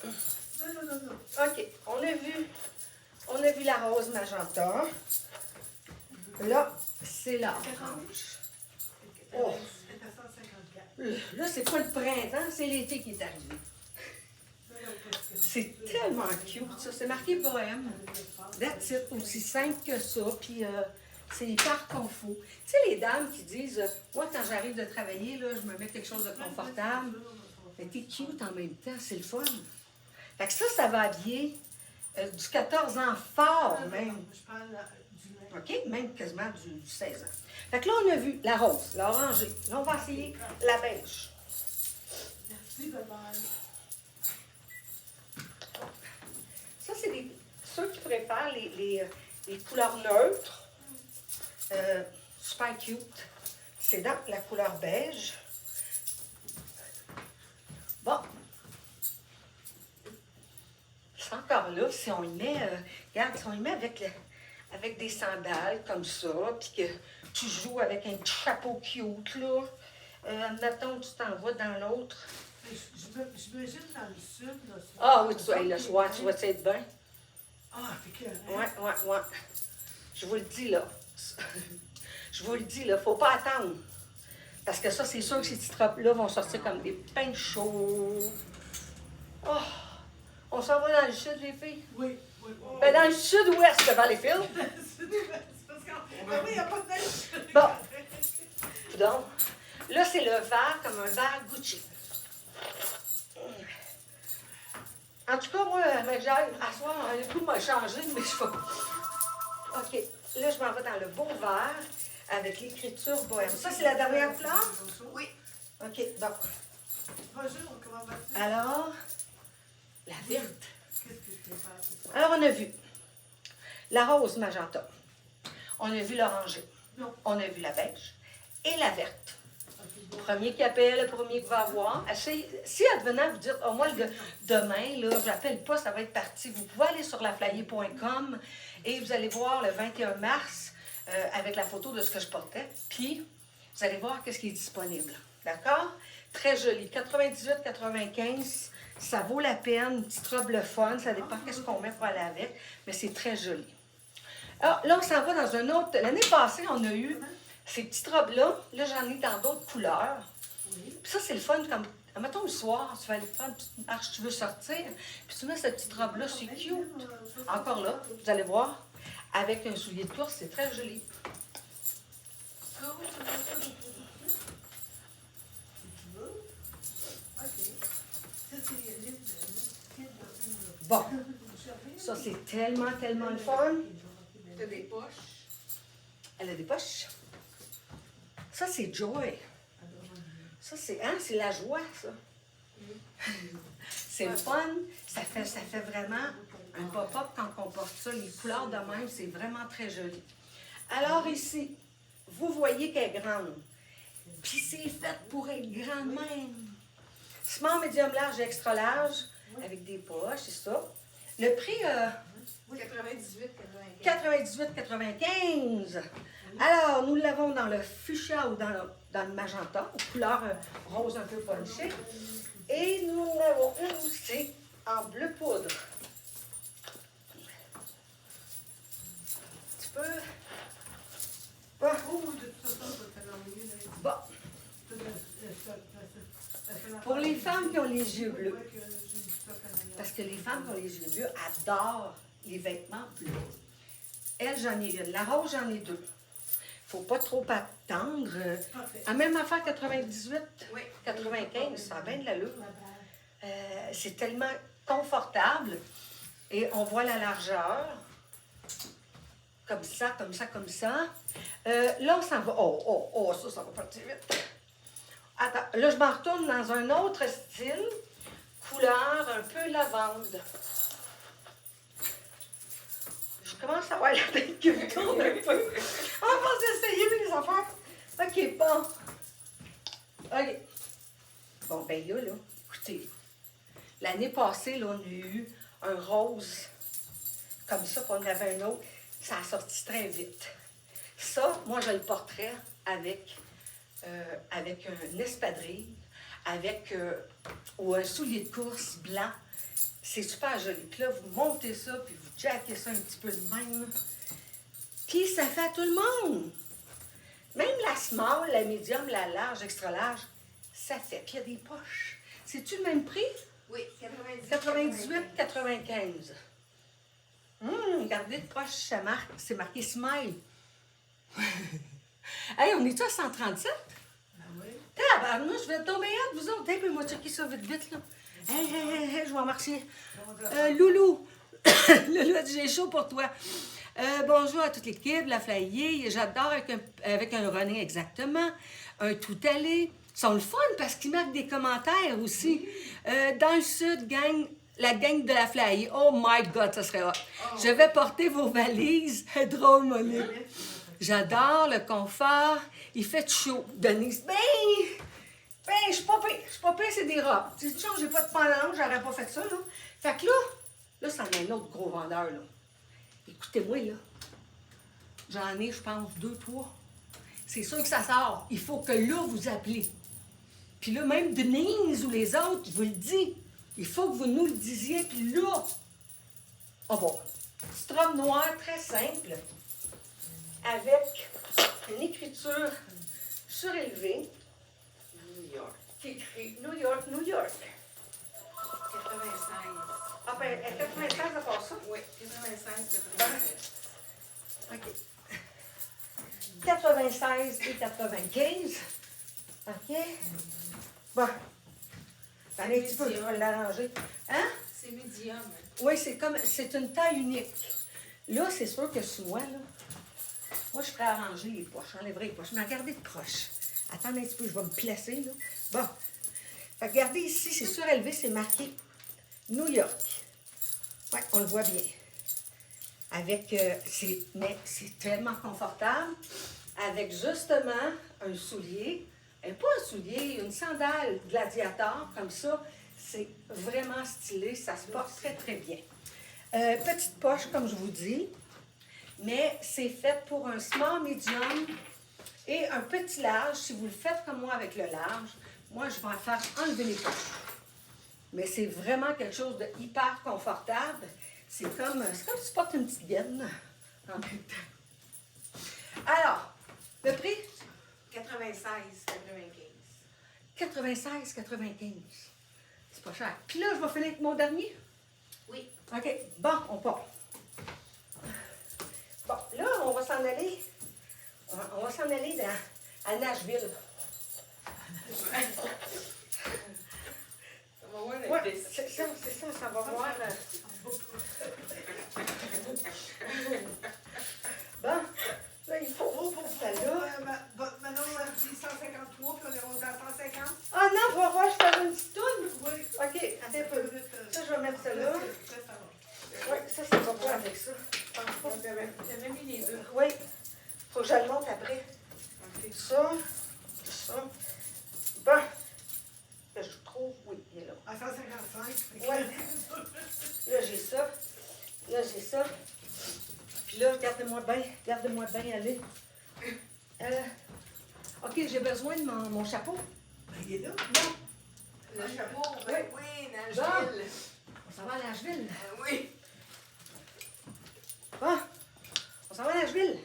Non. OK, on a vu la rose magenta. Là, c'est la orange. Oh. C'est à 154. Là, c'est pas le printemps, c'est l'été qui est arrivé. C'est tellement cute, ça. C'est marqué bohème. That's it, aussi simple que ça. Puis, c'est hyper confort. Tu sais, les dames qui disent, moi, quand j'arrive de travailler, là, je me mets quelque chose de confortable. Mais t'es cute en même temps, c'est le fun. Fait que ça va habiller du 14 ans fort, même. Je parle du lait. OK? Même quasiment du 16 ans. Fait que là, on a vu la rose, l'orangé. Là, on va essayer la beige. Merci, bye-bye. Ça, c'est ceux qui préfèrent les couleurs neutres. Super cute. C'est dans la couleur beige. Bon. C'est encore là, si on y met, regarde, si on y met avec des sandales comme ça, puis que tu joues avec un petit chapeau cute, là. Mettons, tu t'en vas dans l'autre. J'imagine dans le sud, là. Ah oui, le soir, tu vas être bien. Ah, c'est que. Ouais. Je vous le dis, là. Je vous le dis, là, faut pas attendre. Parce que ça, c'est sûr que ces petites robes-là vont sortir comme des pains chauds. Oh! On s'en va dans le sud, les filles? Oui. Ben, dans le sud-ouest de Valleyfield. C'est parce qu'il n'y a pas de neige. Bon. Donc, là, c'est le verre comme un verre Gucci. En tout cas, moi, j'arrive à soir, le coup m'a changé, mais je vais. OK. Là, je m'en vais dans le beau vert avec l'écriture bohème. Ça, c'est la dernière couleur? Oui. OK, bon. Bonjour, comment vas-tu? Alors, la verte. Qu'est-ce que je peux faire pour ça? Alors, on a vu la rose magenta. On a vu l'orangé. Non. On a vu la beige et la verte. Ok, bon. Premier qui appelle, le premier qui va avoir. Si advenant, vous dites, oh, moi, demain, là, j'appelle pas, ça va être parti. Vous pouvez aller sur laflayer.com et vous allez voir le 21 mars avec la photo de ce que je portais. Puis, vous allez voir qu'est-ce qui est disponible. D'accord? Très joli. 98-95, ça vaut la peine. Une petite robe le fun. Ça dépend qu'est-ce qu'on met pour aller avec. Mais c'est très joli. Alors, là, on s'en va dans un autre. L'année passée, on a eu ces petites robes-là. Là, j'en ai dans d'autres couleurs. Oui. Puis ça, c'est le fun. Comme, mettons, le soir, tu vas aller faire une petite marche, tu veux sortir. Puis tu mets cette petite robe-là, c'est cute. Encore là, vous allez voir. Avec un soulier de course, c'est très joli. Ah oui, ça va être ça. Si tu veux. OK. Ça, c'est Bon, ça, c'est tellement, tellement le fun. T'as des poches. Elle a des poches. Ça, c'est Joy. Ça, c'est la joie, ça. C'est le fun. Ça fait vraiment un pop-up quand on porte ça. Les couleurs de même, c'est vraiment très joli. Alors ici, vous voyez qu'elle est grande. Puis c'est fait pour être grande même. Small, medium, large et extra large, avec des poches, c'est ça. Le prix, 98,95. 98,95. Alors, nous l'avons dans le fuchsia ou dans le magenta, couleur rose un peu punchée. Et nous l'avons une aussi en bleu poudre. Tu peux... Bon. Oh, de toute façon, je vais te l'envoyer. Bon. Pour les femmes qui ont les yeux bleus, parce que les femmes qui ont les yeux bleus adorent les vêtements bleus. Elle, j'en ai une. La rose, j'en ai deux. Faut pas trop attendre. À même affaire 98, 95, ça a bien de l'allure. C'est tellement confortable et on voit la largeur. Comme ça, comme ça, comme ça. Là, on s'en va. Oh, ça va partir vite. Attends, là, je m'en retourne dans un autre style. Couleur un peu lavande. Je commence à avoir la tête qui me tourne un peu. On va essayer les affaires. OK, bon. OK. Bon, ben là, écoutez, l'année passée, là, on a eu un rose comme ça, puis on en avait un autre. Ça a sorti très vite. Ça, moi, je le porterais avec un espadrille, ou un soulier de course blanc. C'est super joli. Puis là, vous montez ça, puis vous jackez ça un petit peu de même. Puis ça fait à tout le monde. Même la small, la medium, la large, extra large, ça fait. Puis il y a des poches. C'est-tu le même prix? Oui, 98. 98,95. Regardez de proche, c'est marqué Smile. Hey, on est-tu à 137? Ah oui. Tabarnouche, je vais tomber hâte, vous autres. Hey, puis moi, checker ça vite, là. Hey, je vous remercie. Loulou, Loulou, j'ai chaud pour toi. Bonjour à toute l'équipe, la flyer. J'adore avec un running exactement. Un tout allé. Ils sont le fun parce qu'ils marquent des commentaires aussi. Dans le sud, la gang de la flyer. Oh my God, ça serait hot. Je vais porter vos valises. Drôle, Monique. J'adore le confort. Il fait chaud. Denise, je suis pas pire, c'est des robes. Tu sais, j'ai pas de pantalon, j'aurais pas fait ça, là. Fait que là, c'en est un autre gros vendeur, là. Écoutez-moi, là. J'en ai, je pense, 2, 3. C'est sûr que ça sort. Il faut que là, vous appelez. Puis là, même Denise ou les autres, je vous le dis. Il faut que vous nous le disiez, puis là. Oh bon. Petite robe noire, très simple. Avec une écriture surélevée. New York. Qui écrit New York, New York. 96. Ah ben, 96, ça passe ça? Oui, 96, 96. OK. 96 et 95. OK. Bon. Allez, un petit peu, je vais l'arranger. Hein? C'est médium. Oui, c'est une taille unique. Là, c'est sûr que sur moi, là, moi, je ferais arranger les poches, j'enlèverais les poches. Mais regardez de proche. Attendez un petit peu, je vais me placer, là. Bon. Fait que regardez ici, c'est surélevé, c'est marqué New York. Oui, on le voit bien. Mais c'est tellement confortable. Avec justement un soulier, pas un soulier, une sandale gladiator, comme ça. C'est vraiment stylé, ça se porte très, très bien. Petite poche, comme je vous dis. Mais c'est fait pour un small medium et un petit large. Si vous le faites comme moi avec le large, moi, je vais en faire enlever les poches. Mais c'est vraiment quelque chose de hyper confortable. C'est comme si tu portes une petite gaine en même temps. Alors, le prix? 96, 95. 96,95. C'est pas cher. Puis là, je vais finir avec mon dernier. Oui. OK. Bon, on part. Bon, là, on va s'en aller. On va s'en aller à Nashville. Ça va voir Oui, le c'est ça, ça va voir. Bon, là, il faut celle-là. Maintenant, on a dit 153, puis on est rendu à 150. Ah non, on va voir, je fais une petite toune. Oui. OK, attends un peu. Ça, je vais mettre ça là. Ça va. Oui, ça va pas avec ça. J'avais mis les deux. Oui, faut que je le monte après. Ça. Bon. Que je trouve, oui, il est là. À 155. Oui. Là, j'ai ça. Puis là, gardez-moi bien aller. OK, j'ai besoin de mon chapeau. Il est là. Non. Le chapeau, Oui. oui, Nashville. On s'en va à Nashville. Oui. Bon, on s'en va à Nashville.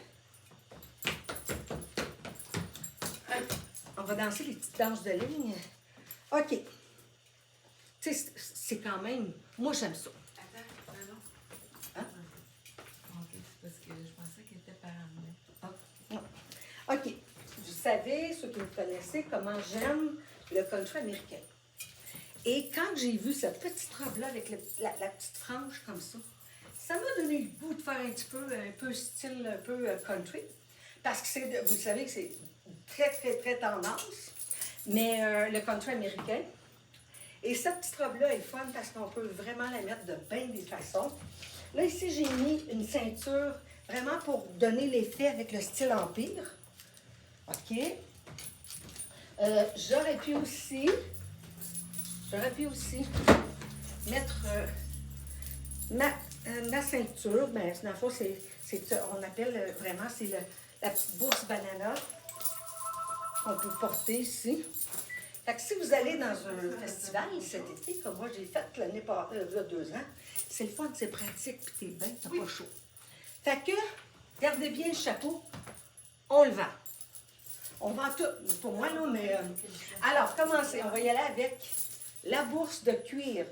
On va danser les petites danses de ligne. OK. Tu sais, c'est quand même... Moi, j'aime ça. Attends, non. Hein? OK, parce que je pensais qu'elle était par en Non. OK. Vous savez, ceux qui me connaissez, comment j'aime le country américain. Et quand j'ai vu cette petite robe-là avec la petite frange comme ça, ça m'a donné le goût de faire un peu style, un peu country. Parce que c'est, vous savez que c'est très tendance. Mais le country américain. Et cette petite robe-là est fun parce qu'on peut vraiment la mettre de bien des façons. Là, ici, j'ai mis une ceinture vraiment pour donner l'effet avec le style Empire. OK. J'aurais pu aussi mettre ma ceinture. Bien, dans le fond, on appelle vraiment, c'est la petite bourse banana qu'on peut porter ici. Fait que si vous allez dans un festival cet été, comme moi j'ai fait l'année passée, il y a 2 ans, c'est le fun, c'est pratique, puis t'es bien, t'as pas chaud. Fait que, gardez bien le chapeau, on le vend. On vend tout, pour moi, là, mais... alors, commencez, on va y aller avec la bourse de cuir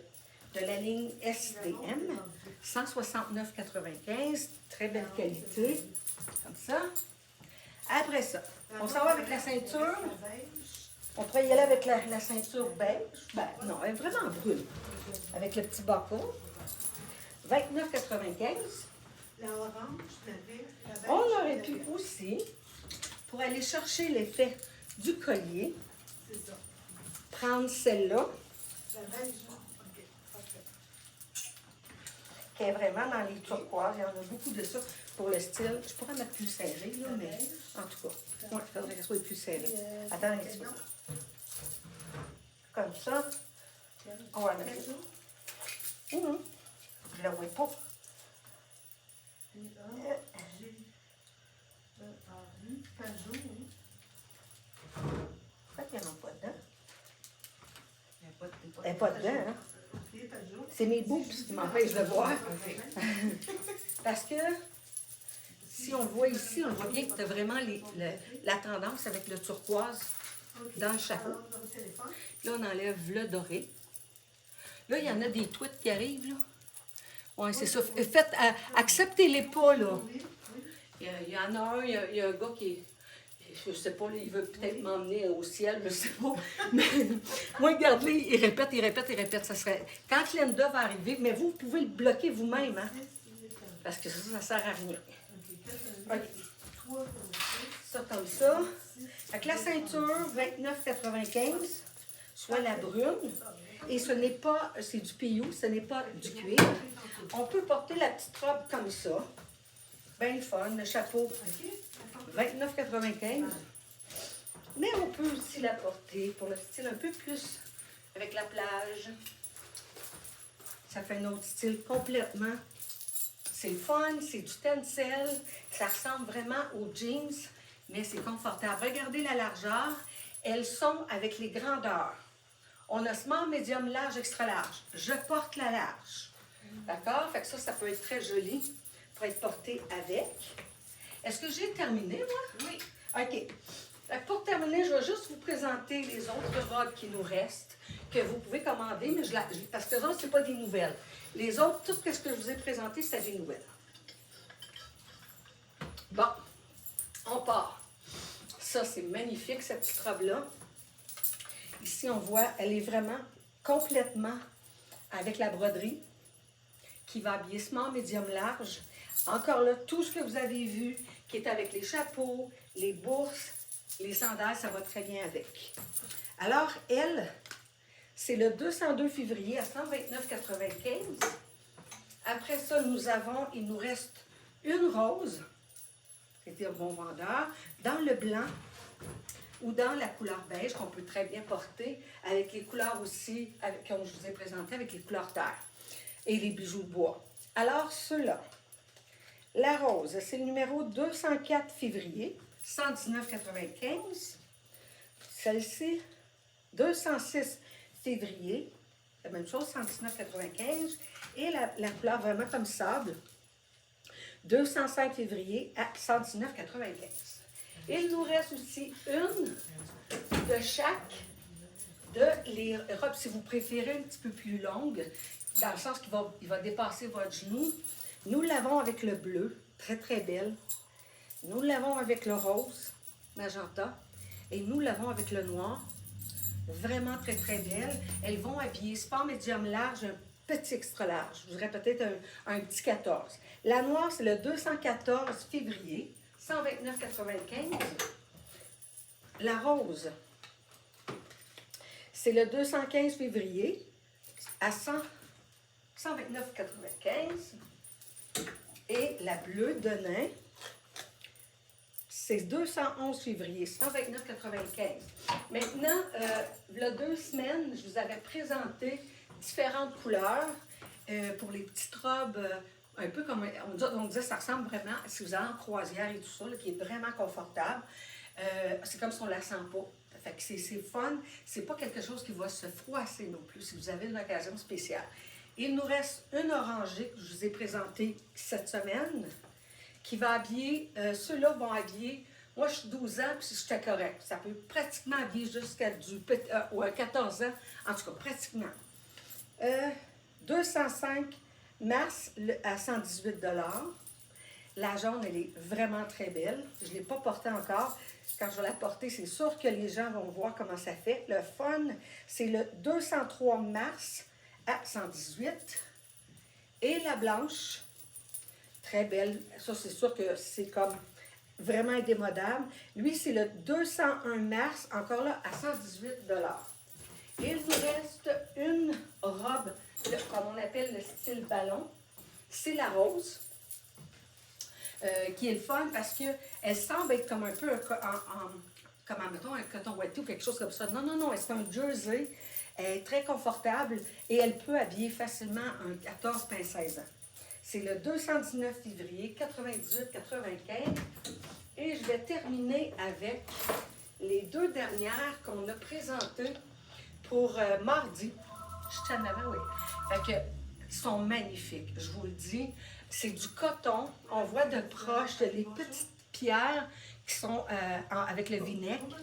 de la ligne SDM, 169,95, très belle qualité, comme ça. Après ça, on s'en va avec la ceinture. On pourrait y aller avec la ceinture beige. Ben, non, elle est vraiment brune. Avec le petit bâton. 29,95. La orange, la verte, la beige. On aurait pu aussi, pour aller chercher l'effet du collier, C'est ça. prendre celle-là, La beige, OK. Parfait. qui est vraiment dans les turquoises. Il y en a beaucoup de ça pour le style. Je pourrais mettre plus serré, là, mais en tout cas, moi, il faudrait qu'elle soit plus serrée. Attends un petit peu. Comme ça. On va mettre ça. Je ne la vois pas. Pourquoi il n'y en a pas dedans? Elle n'est pas dedans, hein? C'est mes boobs qui m'empêchent de voir. Parce que si on le voit ici, on voit bien que tu as vraiment la tendance avec le turquoise dans le chapeau. Là, on enlève le doré. Là, il y en a des tweets qui arrivent, là. Oui, c'est ça. Faites, acceptez-les pas, là. Il y en a un, il y a un gars qui, je sais pas, là, il veut peut-être m'emmener au ciel, je sais pas. Mais moi, regardez, il répète. Ça serait, quand Linda va arriver, mais vous pouvez le bloquer vous-même, hein. Parce que ça sert à rien. OK. Ça comme ça. Avec la ceinture, 29,95, soit la brune. Et ce n'est pas, c'est du PU, ce n'est pas du cuir. On peut porter la petite robe comme ça. Bien le fun, le chapeau, 29,95. Mais on peut aussi la porter pour le style un peu plus avec la plage. Ça fait un autre style complètement. C'est le fun, c'est du tencel. Ça ressemble vraiment aux jeans, mais c'est confortable. Regardez la largeur. Elles sont avec les grandeurs. On a small, médium, large, extra large. Je porte la large. D'accord? Fait que ça peut être très joli pour être porté avec. Est-ce que j'ai terminé, moi? Oui. OK. Fait que pour terminer, je vais juste vous présenter les autres robes qui nous restent, que vous pouvez commander, mais parce que les autres, ce n'est pas des nouvelles. Les autres, tout ce que je vous ai présenté, c'est des nouvelles. Bon, on part. Ça, c'est magnifique, cette petite robe-là. Ici, on voit, elle est vraiment complètement avec la broderie qui va habiller small, médium, large. Encore là, tout ce que vous avez vu qui est avec les chapeaux, les bourses, les sandales, ça va très bien avec. Alors, elle, c'est le 202 février à 129,95. Après ça, il nous reste une rose, c'était un bon vendeur, dans le blanc ou dans la couleur beige qu'on peut très bien porter avec les couleurs aussi, comme je vous ai présenté, avec les couleurs terre et les bijoux de bois. Alors, ceux-là, la rose, c'est le numéro 204 février, 119,95. Celle-ci, 206 février, la même chose, 119,95. Et la couleur vraiment comme sable, 205 février à 119,95. Il nous reste aussi une de chaque de les robes, si vous préférez, un petit peu plus longue, dans le sens qu'il va dépasser votre genou. Nous l'avons avec le bleu, très très belle. Nous l'avons avec le rose, magenta. Et nous l'avons avec le noir, vraiment très très belle. Elles vont habiller sport médium large, petit extra large. Je dirais peut-être un petit 14. La noire, c'est le 214 février, 129,95. La rose, c'est le 215 février à 129,95. Et la bleue de nain, c'est 211 février, 129,95. Maintenant, il y a 2 semaines, je vous avais présenté différentes couleurs pour les petites robes, un peu comme on disait, ça ressemble vraiment, si vous allez en croisière et tout ça, là, qui est vraiment confortable. C'est comme si on ne la sent pas. Fait que c'est fun. C'est pas quelque chose qui va se froisser non plus, si vous avez une occasion spéciale. Il nous reste une orangée que je vous ai présentée cette semaine, qui va habiller, ceux-là vont habiller, moi je suis 12 ans, puis j'étais correct. Ça peut pratiquement habiller jusqu'à ou à 14 ans, en tout cas, pratiquement. 205 mars à 118 $. La jaune, elle est vraiment très belle. Je ne l'ai pas portée encore. Quand je vais la porter, c'est sûr que les gens vont voir comment ça fait. Le fun, c'est le 203 mars à 118. Et la blanche, très belle. Ça, c'est sûr que c'est comme vraiment indémodable. Lui, c'est le 201 mars, encore là, à 118 $. Il nous reste une robe, comme on appelle le style ballon. C'est la rose, qui est le fun parce qu'elle semble être comme un peu, comme mettons, un coton ouaté ou quelque chose comme ça. Non, non, non, c'est un jersey. Elle est très confortable et elle peut habiller facilement un 14-16 ans. C'est le 219 février, 98-95. Et je vais terminer avec les 2 dernières qu'on a présentées pour mardi. Je tiens en avant, oui. Fait que, ils sont magnifiques, je vous le dis. C'est du coton. On voit de proche les petites pierres qui sont avec le vinaigre.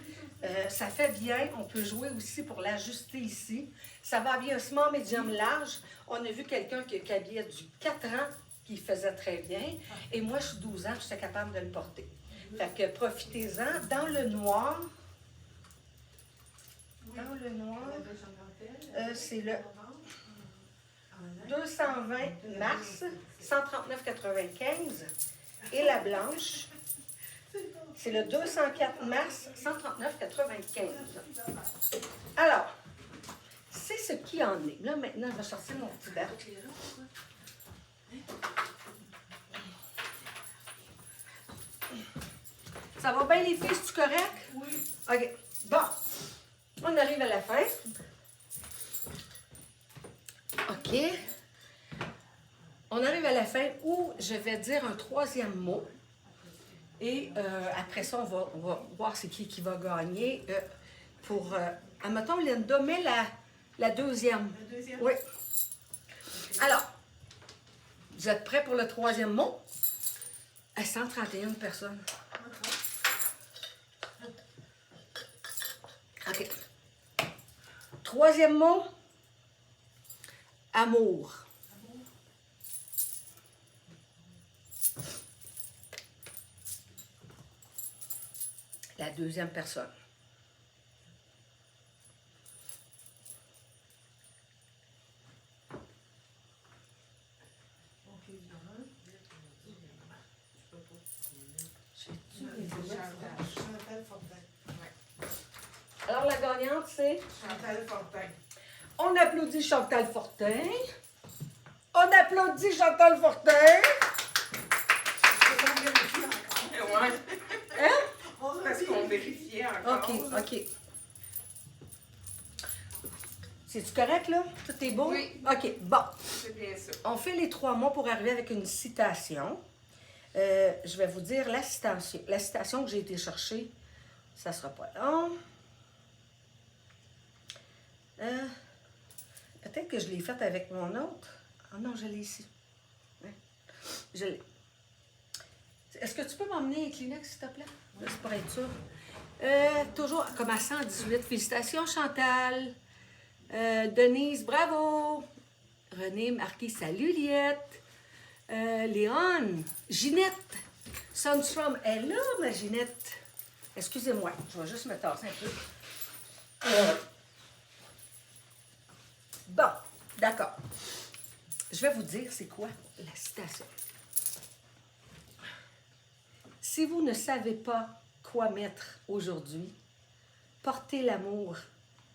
Ça fait bien. On peut jouer aussi pour l'ajuster ici. Ça va habiller un small médium large. On a vu quelqu'un qui habillait du 4 ans qui faisait très bien. Et moi, je suis 12 ans, j'étais capable de le porter. Fait que profitez-en. Dans le noir, c'est le 220 mars, 139,95. Et la blanche, c'est le 204 mars, 139,95. Alors, c'est ce qui en est. Là, maintenant, je vais sortir mon petit bac. Ça va bien, les filles? C'est-tu correct? Oui. OK. Bon. On arrive à la fin. OK. On arrive à la fin où je vais dire un 3e mot. Et après ça, on va voir c'est qui va gagner. Admettons, Linda, mets la 2e. La 2e? Oui. Alors, vous êtes prêts pour le 3e mot? À 131 personnes. OK. 3e mot, amour. La 2e personne. Chantal Fortin. Alors, la gagnante, c'est... Chantal Fortin. On applaudit Chantal Fortin. On applaudit Chantal Fortin. On vérifie encore. Ouais. Hein? Parce qu'on vérifiait encore. OK. C'est-tu correct, là? Tout est beau? Oui. OK, bon. C'est bien ça. On fait les 3 mots pour arriver avec une citation. Je vais vous dire la citation. La citation que j'ai été chercher, ça sera pas long. Peut-être que je l'ai faite avec mon autre. Ah non, je l'ai ici. Ouais. Je l'ai. Est-ce que tu peux m'emmener un Kleenex, s'il te plaît? C'est pour être sûr. Toujours comme à 118. Félicitations, Chantal. Denise, bravo. René marqué salut, Liette. Léon, Ginette. Sunstrom est là, ma Ginette. Excusez-moi, je vais juste me tasser un peu. Bon, d'accord. je vais vous dire c'est quoi la citation. Si vous ne savez pas quoi mettre aujourd'hui, portez l'amour,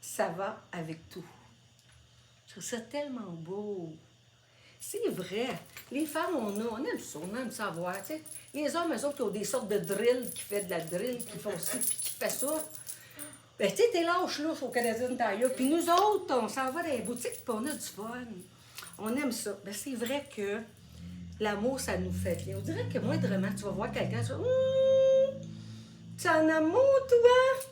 ça va avec tout. Je trouve ça tellement beau. C'est vrai. Les femmes, on aime ça voir. Tu sais. Les hommes, eux autres, qui ont des sortes de drill, qui font de la drill, qui font ci, puis qui font ça. Ben, tu sais, t'es lâche-louche au Canadian Tire. Puis nous autres, on s'en va dans les boutiques, puis on a du fun. On aime ça. Ben, c'est vrai que l'amour, ça nous fait bien. On dirait que moindrement, tu vas voir quelqu'un, tu vas tu es en amour, toi?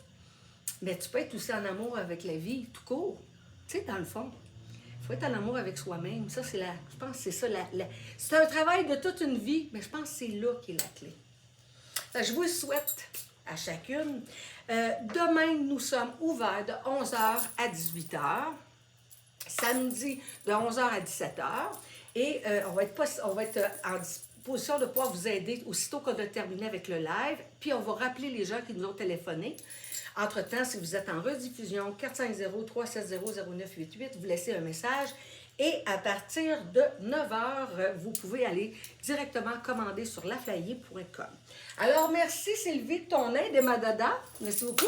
Mais tu peux être aussi en amour avec la vie, tout court. Tu sais, dans le fond. Il faut être en amour avec soi-même. Ça, c'est je pense que c'est ça. C'est un travail de toute une vie, mais je pense que c'est là qui est la clé. Fait que je vous souhaite à chacune. Demain, nous sommes ouverts de 11h à 18h. Samedi, de 11h à 17h. Et on va être en disposition de pouvoir vous aider aussitôt qu'on a terminé avec le live. Puis on va rappeler les gens qui nous ont téléphoné. Entre-temps, si vous êtes en rediffusion, 450-370-0988, vous laissez un message. Et à partir de 9h, vous pouvez aller directement commander sur laflayer.com. Alors, merci Sylvie de ton aide et ma dada. Merci beaucoup.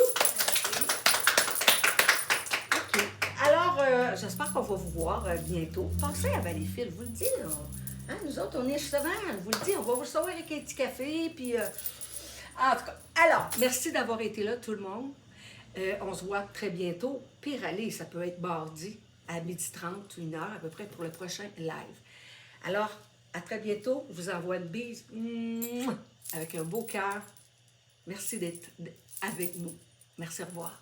OK. Alors, j'espère qu'on va vous voir bientôt. Pensez à Valleyfield, je vous le dis. Hein, nous autres, on est souvent, je vous le dis, on va vous recevoir avec un petit café. Puis, en tout cas, alors, merci d'avoir été là, tout le monde. On se voit très bientôt. Pire aller, ça peut être mardi à 12h30, 1h à peu près pour le prochain live. Alors, à très bientôt. Je vous envoie une bise avec un beau cœur. Merci d'être avec nous. Merci, au revoir.